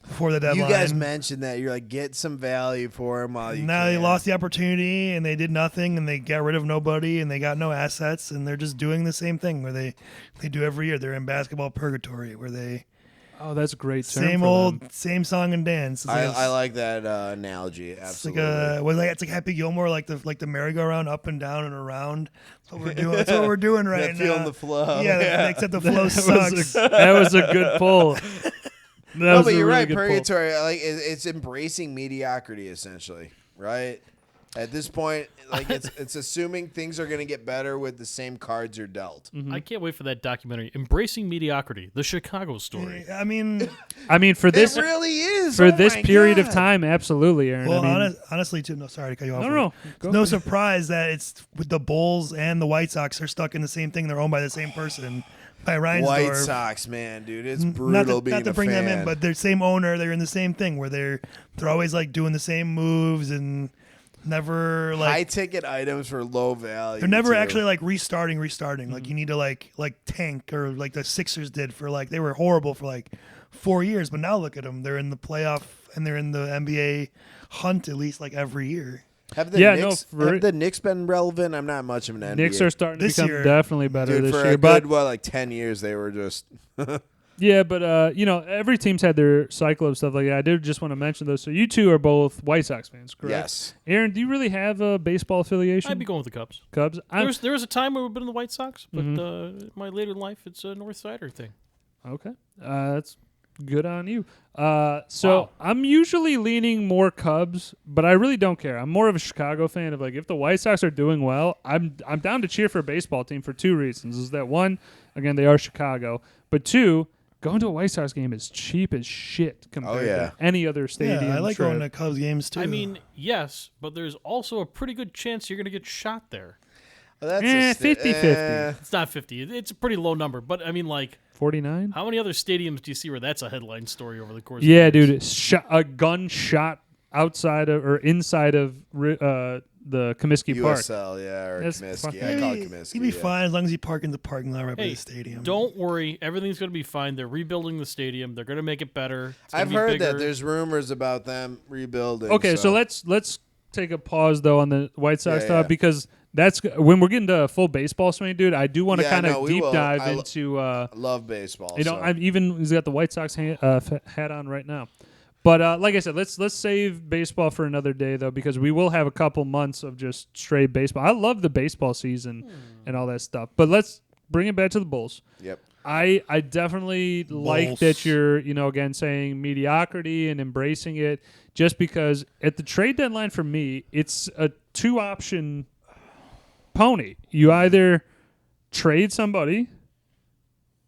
before the deadline. You guys mentioned that. You're like, get some value for him while you Now can. they lost the opportunity, and they did nothing, and they got rid of nobody, and they got no assets, and they're just doing the same thing where they do every year. They're in basketball purgatory where they Oh, that's a great term. Same for old, them. same song and dance. It's I like that analogy. It's like Absolutely. it's like Happy Gilmore, like the merry-go-round up and down and around. That's what we're doing. That's what we're doing right now. Feeling the flow. Yeah, except the flow That sucks. that was a good pull. No, but you're right. Purgatory, like it's embracing mediocrity, essentially, right? At this point, like it's assuming things are going to get better with the same cards you're dealt. I can't wait for that documentary, Embracing Mediocrity, the Chicago story. I mean, for this It really is for Oh this my period of God. time, absolutely, Aaron. well, I mean, honestly, too. No, sorry to cut you off. no. Go No ahead. surprise that it's with the Bulls and the White Sox are stuck in the same thing. They're owned by the same person, by Reinsdorf. White Sox, man, dude, it's Not brutal to, being not to a bring fan. them in, but they're same owner. They're in the same thing where they're always like doing the same moves and never like high ticket items for low value. they're never too. actually like restarting. Like you need to like tank or like the Sixers did for like they were horrible for like 4 years, but now look at them. They're in the playoff and they're in the NBA hunt at least like every year. Have the Yeah, Knicks, no, for- have the Knicks been relevant? I'm not much of an NBA. Knicks are starting to This become year- definitely better Dude, this for year, a but good, like 10 years, they were just. yeah, but every team's had their cycle of stuff like that. I did just want to mention those. So you two are both White Sox fans, correct? Yes. Aaron, do you really have a baseball affiliation? I'd be going with the Cubs. Cubs. There was a time where we've been in the White Sox, but my later life, it's a North Sider thing. Okay, that's good on you. So Wow. I'm usually leaning more Cubs, but I really don't care. I'm more of a Chicago fan. Of like, if the White Sox are doing well, I'm down to cheer for a baseball team for two reasons. Is that one, again, they are Chicago, but two, going to a White Sox game is cheap as shit compared yeah. to any other stadium. Yeah, I like trip. going to Cubs games too. I mean, yes, but there's also a pretty good chance you're going to get shot there. Well, that's 50-50. It's not 50. It's a pretty low number, but I mean, like, 49. how many other stadiums do you see where that's a headline story over the course Yeah, of years? dude, a gun shot outside of or inside of the Comiskey Park. USL, yeah, or That's Comiskey. fucking- I call it Comiskey. You'd be yeah. fine as long as you park in the parking lot right by Hey, the stadium. don't worry. Everything's going to be fine. They're rebuilding the stadium. They're going to make it better. It's gonna I've be heard bigger. that. There's rumors about them rebuilding. Okay, so let's take a pause though on the White Sox Yeah, stuff yeah. because that's when we're getting to a full baseball swing, dude. I do want to Yeah, kind of no, we deep will. dive I into. love baseball. You know, so. I'm even he's got the White Sox hat on right now. But like I said, let's save baseball for another day though, because we will have a couple months of just straight baseball. I love the baseball season and all that stuff. But let's bring it back to the Bulls. Yep. I definitely like Bulls. that you're, again, saying mediocrity and embracing it, just because at the trade deadline for me, it's a 2-option pony. You either trade somebody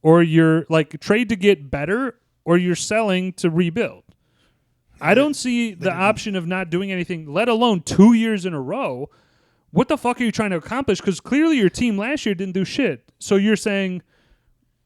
or you're like trade to get better or you're selling to rebuild. I don't see the option of not doing anything, let alone 2 years in a row. What the fuck are you trying to accomplish? Because clearly your team last year didn't do shit. So you're saying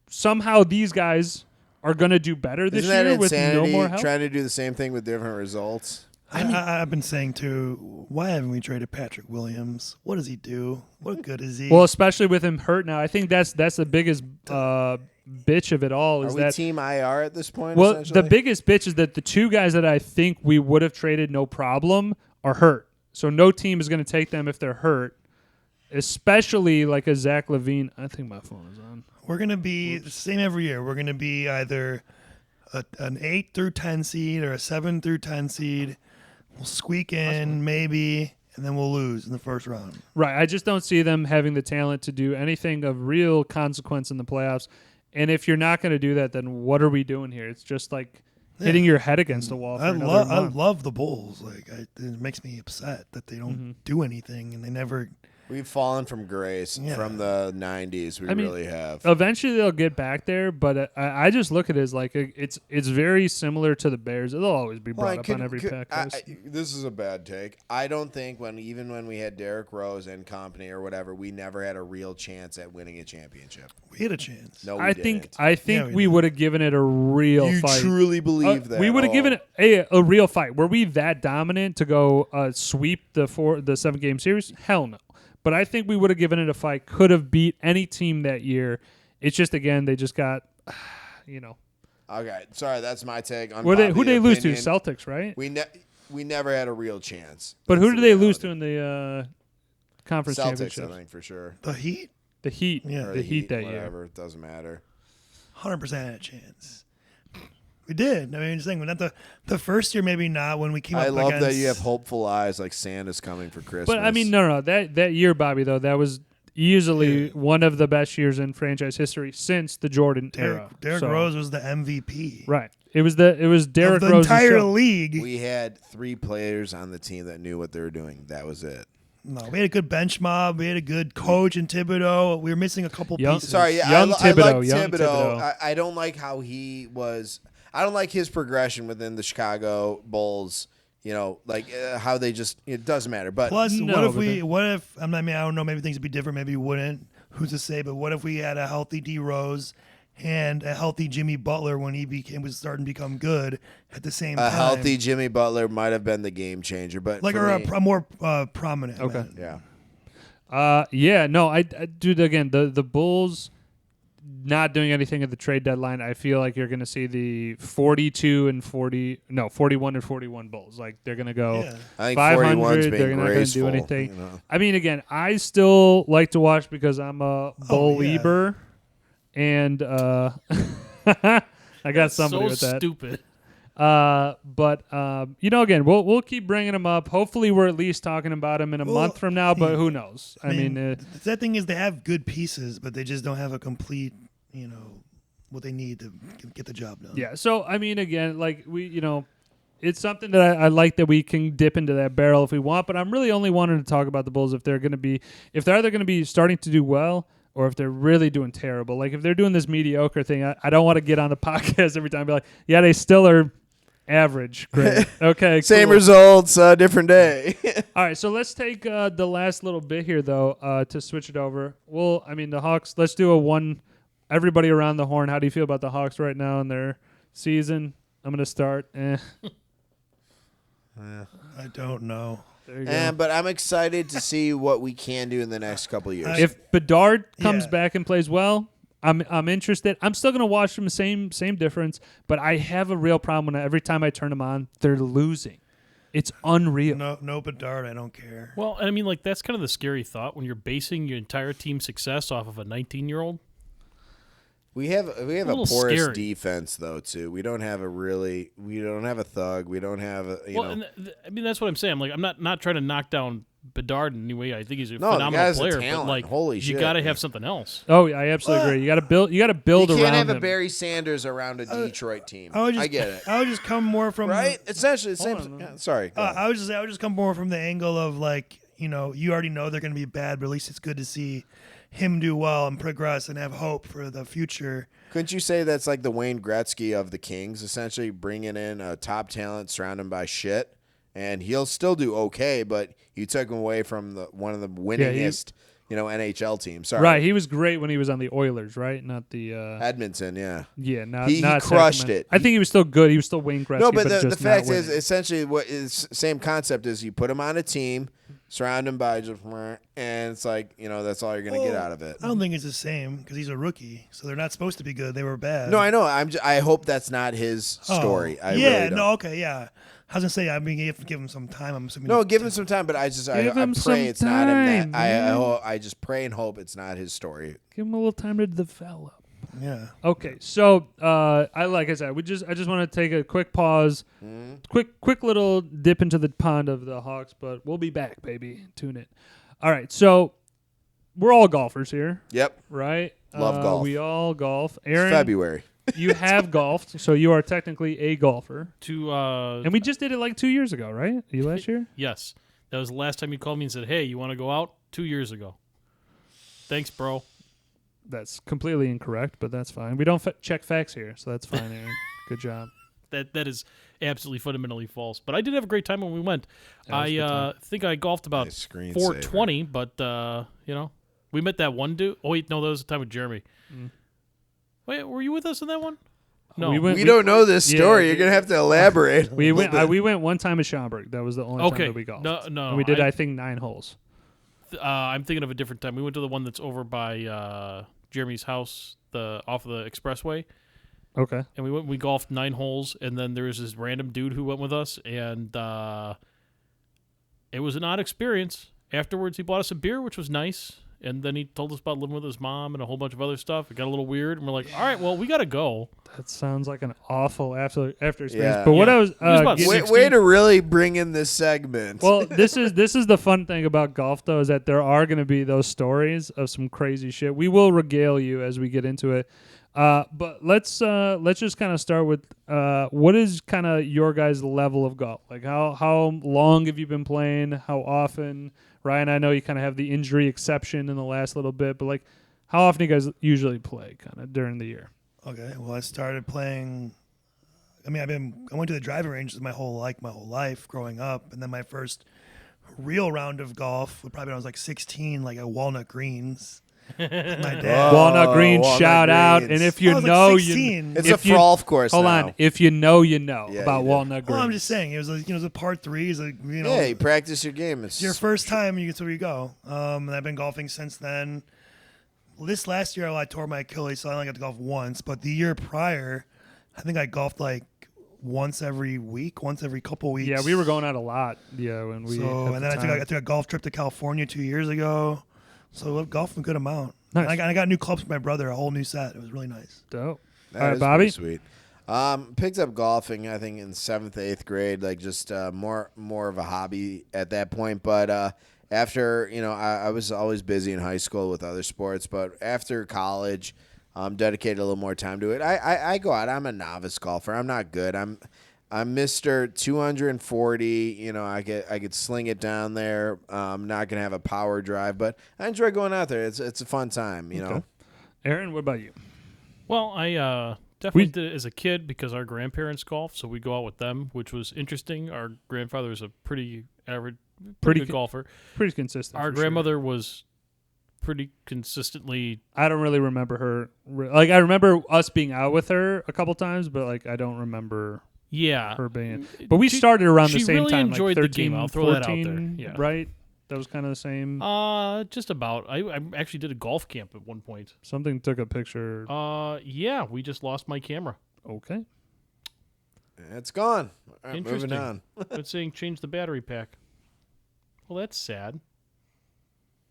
somehow these guys are going to do better this Isn't that year with insanity? no more help? Trying to do the same thing with different results. I've been saying too, why haven't we traded Patrick Williams? What does he do? What good is he? Well, especially with him hurt now, I think that's the biggest bitch of it all. Are Is we that team IR at this point? well, essentially? the biggest bitch is that the two guys that I think we would have traded no problem are hurt. So no team is going to take them if they're hurt, especially like a Zach LaVine. I think my phone is on. We're going to be the same every year. We're going to be either an 8 through 10 seed or a 7 through 10 seed. We'll squeak in maybe, and then we'll lose in the first round. Right. I just don't see them having the talent to do anything of real consequence in the playoffs. And if you're not going to do that, then what are we doing here? It's just like hitting your head against a wall for I another month. love the Bulls. Like it makes me upset that they don't do anything and they never. We've fallen from grace Yeah. from the 90s. We I mean, really have. Eventually they'll get back there, but I just look at it as like it's very similar to the Bears. It'll always be brought up on every podcast. This is a bad take. I don't think even when we had Derrick Rose and company or whatever, we never had a real chance at winning a championship. We had a chance. No, we I didn't. think Yeah, we we did. would have given it a real You fight. truly believe that? We would have Oh. given it a real fight. Were we that dominant to go sweep the 7-game series? Hell no. But I think we would have given it a fight. Could have beat any team that year. It's just, again, they just got, Okay, sorry, that's my take on who they lose to? opinion. Celtics, right? We never had a real chance. But who That's did the they lose reality. to in the conference Celtics, championship? I think, for sure. The Heat, The Heat. Yeah. Or the Heat that year. whatever, it doesn't matter. 100% had a chance. We did. I mean, just saying, not the first year, maybe not. When we came I up love against, that you have hopeful eyes like Santa's coming for Christmas. But I mean, no. That year, Bobby, though, that was easily one of the best years in franchise history since the Jordan era. Derrick Rose was the MVP. Right. It was Derrick of the Rose's entire show. league. We had 3 players on the team that knew what they were doing. That was it. No, we had a good bench mob. We had a good coach in Thibodeau. We were missing a couple pieces. Sorry, yeah, Young I like Thibodeau. Thibodeau. I don't like how he was. I don't like his progression within the Chicago Bulls. You know, like how they just. It doesn't matter. But Plus, No, what if? I mean, I don't know. Maybe things would be different. Maybe we wouldn't. Who's to say? But what if we had a healthy D Rose and a healthy Jimmy Butler when he was starting to become good at the same time? a healthy Jimmy Butler might have been the game changer. But like, for or me, a more prominent. Okay. man. yeah. Yeah, no, I dude, again, the Bulls not doing anything at the trade deadline. I feel like you're going to see the 41 and 41 Bulls. Like they're going to go Yeah. I think 500. 41's They're being not going to graceful. do anything. You know. I mean, again, I still like to watch because I'm a yeah. believer, and I got somebody so with that. stupid. But again, we'll keep bringing them up. Hopefully, we're at least talking about them in a month from now. But who knows? I mean, that thing is they have good pieces, but they just don't have a complete, what they need to get the job done. yeah. So I mean, again, like it's something that I like that we can dip into that barrel if we want. But I'm really only wanting to talk about the Bulls if they're either going to be starting to do well, or if they're really doing terrible. Like if they're doing this mediocre thing, I don't want to get on the podcast every time and be like, yeah, they still are average. Great. Okay. Same cool. results, different day. All right. So let's take the last little bit here, though, to switch it over. Well, I mean, the Hawks, let's do a one, everybody around the horn. How do you feel about the Hawks right now in their season? I'm going to start. I don't know. There you go. But I'm excited to see what we can do in the next couple of years. If Bedard comes Yeah. back and plays well, I'm interested. I'm still gonna watch them. Same difference. But I have a real problem when every time I turn them on, they're losing. It's unreal. No Bedard, I don't care. Well, I mean, like that's kind of the scary thought when you're basing your entire team's success off of a 19-year-old. We have a little porous scary. defense though too. We don't have a thug. We don't have a I mean that's what I'm saying. Like I'm not trying to knock down Bedard in any way. I think he's a No, the phenomenal guy's a player, talent. but like Holy you shit, got to man. have something else. Oh, I absolutely agree. You got to build. You got to build You around can't have a him. Barry Sanders around a Detroit team. I get it. I would just come more from Right? Essentially the Hold same. on. Yeah, sorry. go ahead. I would just come more from the angle of like, you already know they're going to be bad, but at least it's good to see him do well and progress and have hope for the future. Couldn't you say that's like the Wayne Gretzky of the Kings, essentially bringing in a top talent, surround him by shit, and he'll still do okay, but you took him away from one of the winningest, NHL teams. Sorry. Right. He was great when he was on the Oilers, right? Not the. Edmonton, yeah. Yeah. Not. He not crushed Sacramento. it. I think he was still good. He was still Wayne Gretzky. No, but the just fact not is, winning. essentially, what is same concept is you put him on a team, surround him by just, and it's like that's all you're gonna get out of it. I don't think it's the same because he's a rookie, so they're not supposed to be good. They were bad. No, I know. I hope that's not his story. I yeah, really don't. no, okay, yeah. I was gonna say, I mean, you have to give him some time. I'm assuming. No, give him some time, but I Give him some pray it's not him. time, man. I just pray and hope it's not his story. Give him a little time to develop. Yeah. Okay, so like I said, I just want to take a quick pause, quick little dip into the pond of the Hawks, but we'll be back, baby. Tune in. All right, so we're all golfers here, Yep. right? Love golf. We all golf. It's Aaron, February. you have golfed, so you are technically a golfer. And And we just did it like 2 years ago, right? You last year? yes, that was the last time you called me and said, "Hey, you want to go out?" 2 years ago. Thanks, bro. That's completely incorrect, but that's fine. We don't check facts here, so that's fine, Aaron. Good job. That is absolutely fundamentally false. But I did have a great time when we went. That was a good time. Think I golfed about Nice screensaver. 420, but we met that one dude. Oh wait, no, that was the time with Jeremy. Wait, were you with us in that one? No. We don't know this Yeah, story. You're gonna have to elaborate. We went. We went one time at Schaumburg. That was the only time that we golfed. No. And we did, I think, 9 holes. I'm thinking of a different time. We went to the one that's over by Jeremy's house, off of the expressway, Okay. and we golfed 9 holes. And then there was this random dude who went with us, and it was an odd experience. Afterwards, he bought us a beer, which was nice, and then he told us about living with his mom and a whole bunch of other stuff. It got a little weird, and we're like, all right, well, we got to go. That sounds like an awful after experience. Yeah. But what Yeah. I was, He was about Way to really bring in this segment. well, this is the fun thing about golf though, is that there are going to be those stories of some crazy shit. We will regale you as we get into it. But let's just kind of start with what is kind of your guys' level of golf? Like how long have you been playing? How often? Ryan, I know you kind of have the injury exception in the last little bit, but like how often do you guys usually play kind of during the year? Okay, well, I started playing. I mean, I went to the driving range my whole life growing up, and then my first real round of golf was probably when I was like 16, like at Walnut Greens. My dad. Walnut Green, Walnut shout out. Greens. And if I you was like know, 16. It's if a you- golf course hold now. on. If you know, you know Yeah, about you do. Walnut Green. Well, I'm just saying, it was a par 3. It's like, Yeah, you practice your game. It's your first time, that's where you go. And I've been golfing since then. This last year, I tore my Achilles, so I only got to golf once. But the year prior, I think I golfed like once every week, once every couple weeks. Yeah, we were going out a lot. Yeah, when we. So, and then I took a golf trip to California 2 years ago. So I golfed a good amount. Nice. And I got new clubs for my brother, a whole new set. It was really nice. Dope. That All right, is Bobby? pretty sweet. Picked up golfing, I think, in 7th, 8th grade, like just more of a hobby at that point. But after, I was always busy in high school with other sports. But after college, dedicated a little more time to it. I go out. I'm a novice golfer. I'm not good. I'm Mr. 240. I could sling it down there. I'm not gonna have a power drive, but I enjoy going out there. It's a fun time. Okay. Aaron, what about you? Well, I definitely did it as a kid because our grandparents golf, so we go out with them, which was interesting. Our grandfather was a pretty Pretty good golfer. Pretty consistent. Our for sure. grandmother was pretty consistently. I don't really remember her. Like, I remember us being out with her a couple times, but like I don't remember Yeah. her being. But we started around the she same really time, enjoyed like the 13, game. I'll throw that out 14, there. Yeah. right? That was kind of the same. Just about. I actually did a golf camp at one point. Something took a picture. Yeah, we just lost my camera. Okay. It's gone. All right, Interesting. moving on. It's saying change the battery pack. Well, that's sad.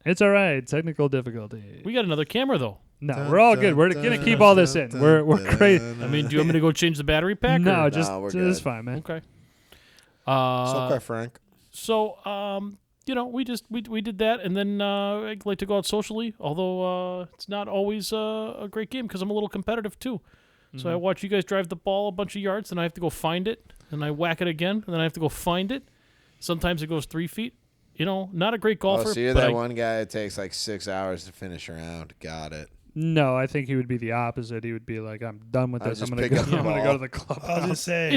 It's all right. Technical difficulty. We got another camera though. No, we're all good. We're gonna keep all this in. We're great. I mean, do you want me to go change the battery pack? No, or? just we're it's good. fine, man. Okay. Okay, Frank. So, we did that, and then I like to go out socially. Although it's not always a great game because I'm a little competitive too. So I watch you guys drive the ball a bunch of yards, and I have to go find it, and I whack it again, and then I have to go find it. Sometimes it goes 3 feet. Not a great golfer. So you're but that one guy that takes like 6 hours to finish a round. Got it. No, I think he would be the opposite. He would be like, "I'm done with I would this. I'm just gonna pick go. up the I'm gonna ball. go to the club." I was gonna say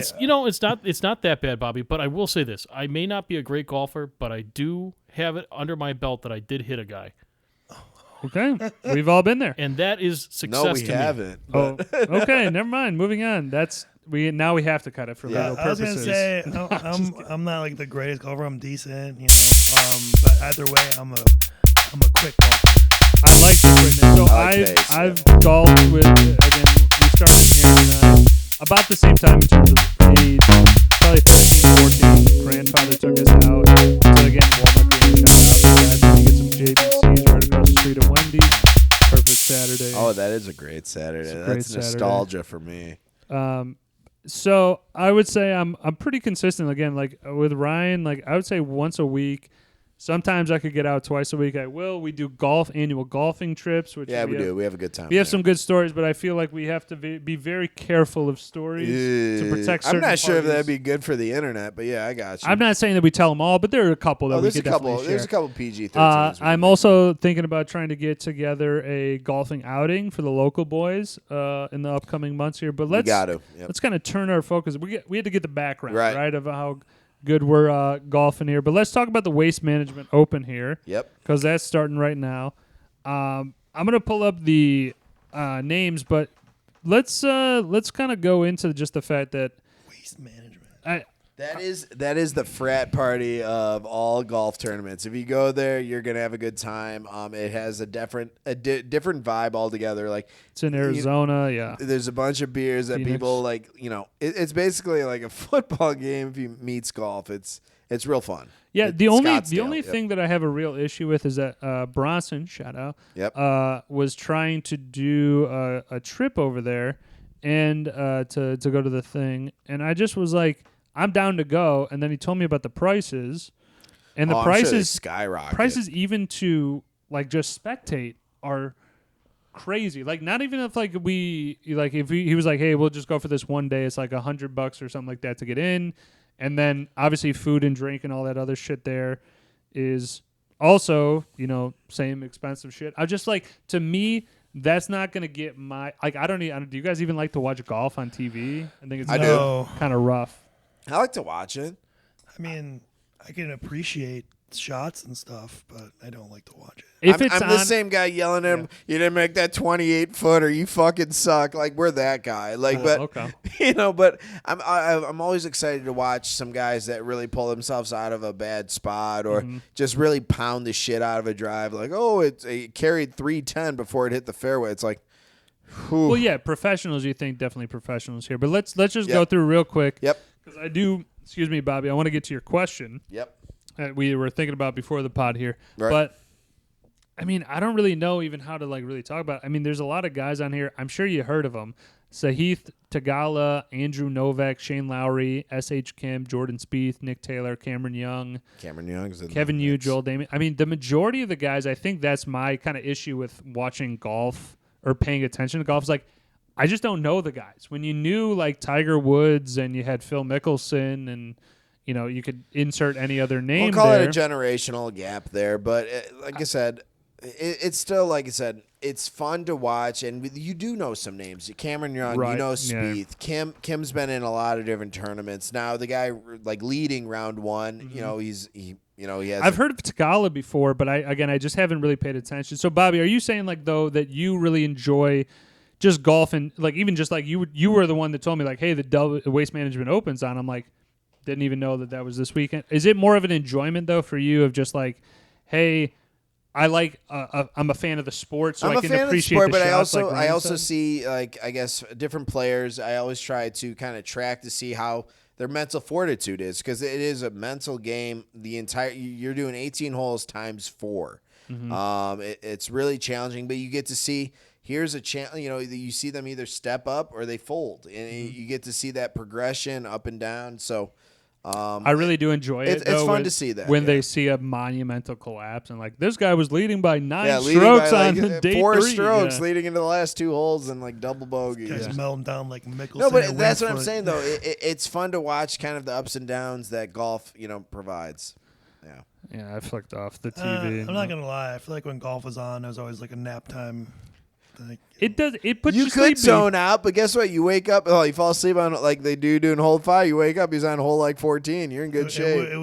It's not that bad, Bobby. But I will say this: I may not be a great golfer, but I do have it under my belt that I did hit a guy, Okay, we've all been there. and that is success. No, we to me. haven't. Oh, okay, never mind. Moving on. We have to cut it for Yeah. legal I was purposes. gonna say I'm not like the greatest golfer. I'm decent, but either way, I'm a quick golfer. I like the quickness. So I like pace, I've golfed with again. We started Aaron about the same time in terms of age, probably 13, 14. Grandfather took us out. So again, Walnut Green shout out. Then you get some JBCs right across the street of Wendy's. Perfect Saturday. Oh, that is a great Saturday. It's a great That's Saturday. nostalgia for me. So I would say I'm pretty consistent. Again, like with Ryan, like I would say once a week. Sometimes I could get out twice a week. I will. We do annual golfing trips. Which Yeah, we do. We have a good time. We have there. some good stories, but I feel like we have to be very careful of stories to protect certain I'm not sure if parties. that'd be good for the internet, but yeah, I got you. I'm not saying that we tell them all, but there are a couple that we there's could a couple. definitely There's a share. couple PG-13s. I'm also thinking about trying to get together a golfing outing for the local boys in the upcoming months here. But We let's got to. Yep. let's kind of turn our focus. We had to get the background Right. of how good we're golfing here. But let's talk about the Waste Management Open here. Yep. Because that's starting right now. I'm gonna pull up the names, but let's kind of go into just the fact that Waste management. That is the frat party of all golf tournaments. If you go there, you're gonna have a good time. It has a different vibe altogether. Like It's in Arizona, yeah. There's a bunch of beers that Phoenix. people like. It's basically like a football game if you meets golf. It's real fun. Yeah, the only Scottsdale, thing that I have a real issue with is that Bronson, shout out, was trying to do a trip over there and to go to the thing, and I just was like, I'm down to go, and then he told me about the prices, and the prices skyrocket. Prices even to like just spectate are crazy. Like not even if like if he was like, hey, we'll just go for this one day, it's like $100 or something like that to get in. And then obviously food and drink and all that other shit there is also, same expensive shit. I just like, to me, that's not going to get my, like, do you guys even like to watch golf on TV? I think it's kind of rough. I like to watch it. I mean, I can appreciate shots and stuff, but I don't like to watch it. I'm the same guy yelling at him, you didn't make that 28-footer, you fucking suck. Like, we're that guy. Like, okay. But I'm always excited to watch some guys that really pull themselves out of a bad spot or just really pound the shit out of a drive. Like, it carried 310 before it hit the fairway. It's like, whew. Well, yeah, professionals, you think definitely professionals here. But let's just go through real quick. Yep. Because I do, excuse me, Bobby, I want to get to your question. Yep. That we were thinking about before the pod here. Right. But I mean, I don't really know even how to like really talk about it. I mean, there's a lot of guys on here. I'm sure you heard of them. Sahith Tagala, Andrew Novak, Shane Lowry, S.H. Kim, Jordan Spieth, Nick Taylor, Cameron Young's Kevin Yu, Joel Damon. I mean, the majority of the guys, I think that's my kind of issue with watching golf or paying attention to golf is like, I just don't know the guys. When you knew like Tiger Woods and you had Phil Mickelson and you could insert any other name. We'll call there. it a generational gap there, but like I said, it's still, like I said, it's fun to watch, and you do know some names. Cameron Young, right. Spieth. Yeah. Kim's been in a lot of different tournaments. Now the guy like leading round one, he has. I've heard of Tagala before, but I just haven't really paid attention. So Bobby, are you saying like though that you really enjoy just golf and like even just like you were the one that told me like, hey, the Waste Management Open's on. I'm like, didn't even know that was this weekend. Is it more of an enjoyment though for you of just like, hey, I like I'm a fan of the sport, so I can appreciate the sport, but shots, I also see like I guess different players. I always try to kind of track to see how their mental fortitude is because it is a mental game. You're doing 18 holes times 4. It's really challenging, but you get to see. Here's a chance, you see them either step up or they fold, and you get to see that progression up and down. So. I really do enjoy it. It's fun to see that when they see a monumental collapse and like this guy was leading by 9 strokes on day 4 3. strokes leading into the last 2 holes and like double bogey. Guys melting down like Mickelson. No, but that's what I'm saying though. It's fun to watch kind of the ups and downs that golf provides. Yeah. Yeah, I flicked off the TV. I'm not gonna lie. I feel like when golf was on, it was always like a nap time. It does. It puts you you could sleepy. zone out, but guess what? You wake up. You fall asleep on like they do doing hole 5. You wake up. He's on hole like 14. You're in good shape. It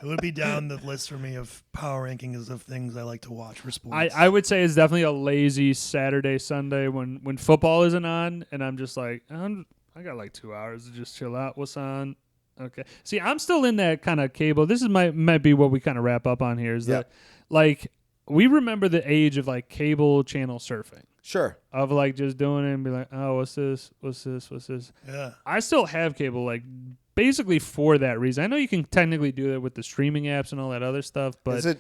would be down the list for me of power rankings of things I like to watch for sports. I would say it's definitely a lazy Saturday, Sunday when football isn't on, and I'm just like I got like 2 hours to just chill out. What's on? Okay. See, I'm still in that kind of cable. This is might be what we kind of wrap up on here. Is that like. We remember the age of like cable channel surfing. Sure. Of like just doing it and be like, oh, what's this? Yeah. I still have cable like basically for that reason. I know you can technically do that with the streaming apps and all that other stuff, but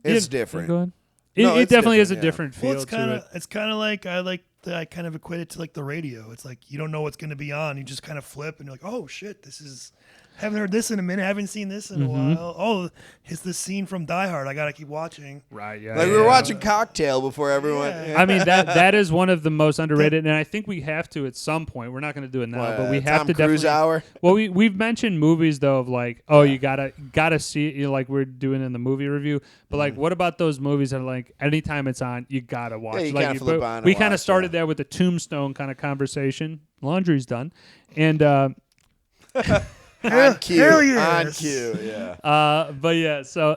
it's different. Go ahead. No, it definitely is a different feel it's to it. It's kind of like I kind of equate it to like the radio. It's like you don't know what's going to be on. You just kind of flip and you're like, oh shit, this is. Haven't heard this in a minute. Haven't seen this in a while. Oh, it's the scene from Die Hard. I gotta keep watching. Right. Yeah. Like we were watching Cocktail before everyone. Yeah. I mean that is one of the most underrated, and I think we have to at some point. We're not going to do it now, but we have Tom to Cruise definitely. hour. Well, we've mentioned movies though of like, oh, you gotta see it, like we're doing in the movie review. But like, what about those movies that are like anytime it's on, you gotta watch. Yeah, you like, gotta flip on and we kind of watch, started that with the Tombstone kind of conversation. Laundry's done, and. On cue. Hell yes. On cue, yeah. But yeah, so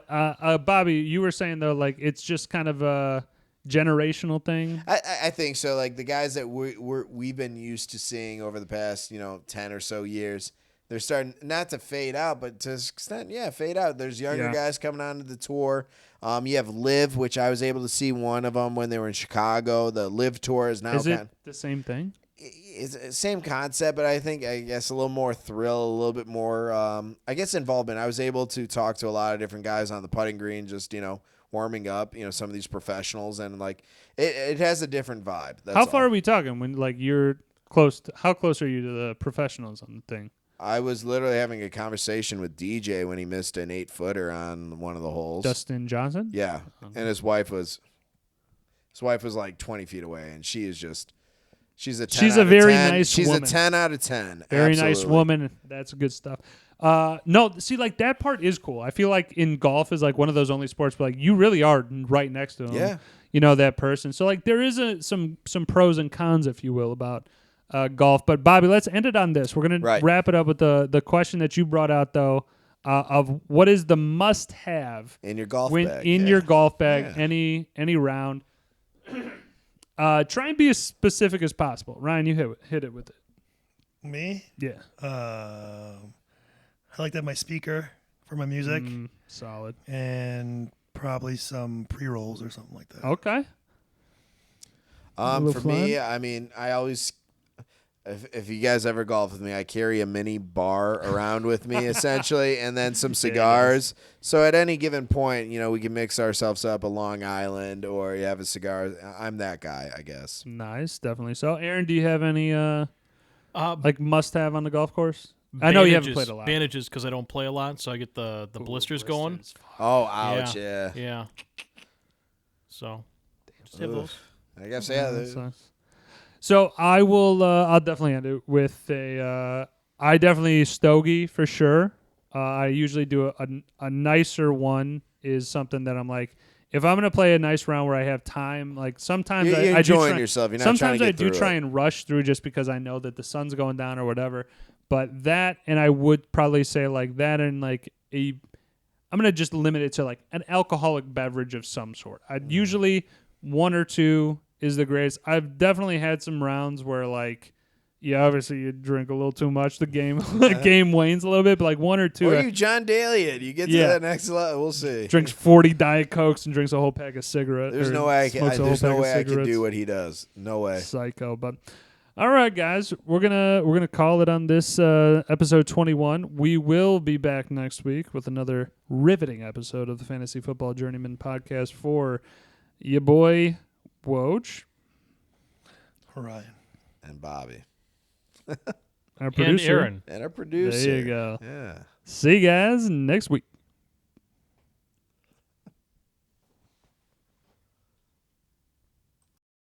Bobby, you were saying though, like it's just kind of a generational thing. I think so. Like the guys that we've been used to seeing over the past 10 or so years, they're starting not to fade out, but to an extent, fade out. There's younger guys coming onto the tour. You have Live, which I was able to see one of them when they were in Chicago. The Live Tour is now Is it the same thing? It's the same concept, but I guess a little more thrill, a little bit more, involvement. I was able to talk to a lot of different guys on the putting green, just, warming up, some of these professionals, and like it has a different vibe. That's how far all. are we talking when like you're close to, how close are you to the professionals on the thing? I was literally having a conversation with DJ when he missed an 8-footer on one of the holes. Dustin Johnson? Yeah. And his wife was like 20 feet away, and she's a 10 She's out a of very 10. nice She's woman. a 10 out of 10. Very Absolutely. nice woman. That's good stuff. No, see, like that part is cool. I feel like in golf is like one of those only sports where like you really are right next to them. Yeah. That person. So like there is some pros and cons, if you will, about golf. But Bobby, let's end it on this. We're gonna wrap it up with the question that you brought out though, of what is the must-have in your golf bag. Your golf bag, any round. Try and be as specific as possible. Ryan, you hit it with it. Me? Yeah. I like to have my speaker for my music Solid. and probably some pre-rolls or something like that. Okay. For me, I mean, I always, if you guys ever golf with me, I carry a mini bar around with me essentially, and then some cigars. So at any given point, we can mix ourselves up a Long Island, or you have a cigar. I'm that guy, I guess. Nice, definitely. So, Aaron, do you have any like must-have on the golf course? I know you haven't played a lot. Bandages because I don't play a lot, so I get the blisters going. Oh, ouch! Yeah. Yeah. So, just have those. I guess So I will. I'll definitely end it with a. I definitely stogie for sure. I usually do a nicer one is something that I'm like, if I'm gonna play a nice round where I have time, like sometimes you're I enjoying do try, yourself. You're not sometimes trying I to get do try it. and rush through just because I know that the sun's going down or whatever. But that, and I would probably say like that, and like I'm gonna just limit it to like an alcoholic beverage of some sort. I'd usually 1 or 2 is the greatest. I've definitely had some rounds where like, obviously you drink a little too much. The game wanes a little bit, but like 1 or 2. Or you John Daly it. You get to that next level. We'll see. Drinks 40 Diet Cokes and drinks a whole pack of cigarettes. There's no way I can do what he does. No way. Psycho. But all right, guys, we're gonna call it on this episode 21. We will be back next week with another riveting episode of the Fantasy Football Journeyman podcast for your boy Woj, Ryan, and Bobby, our producer, and Aaron, and our producer. There you go. Yeah. See you guys next week.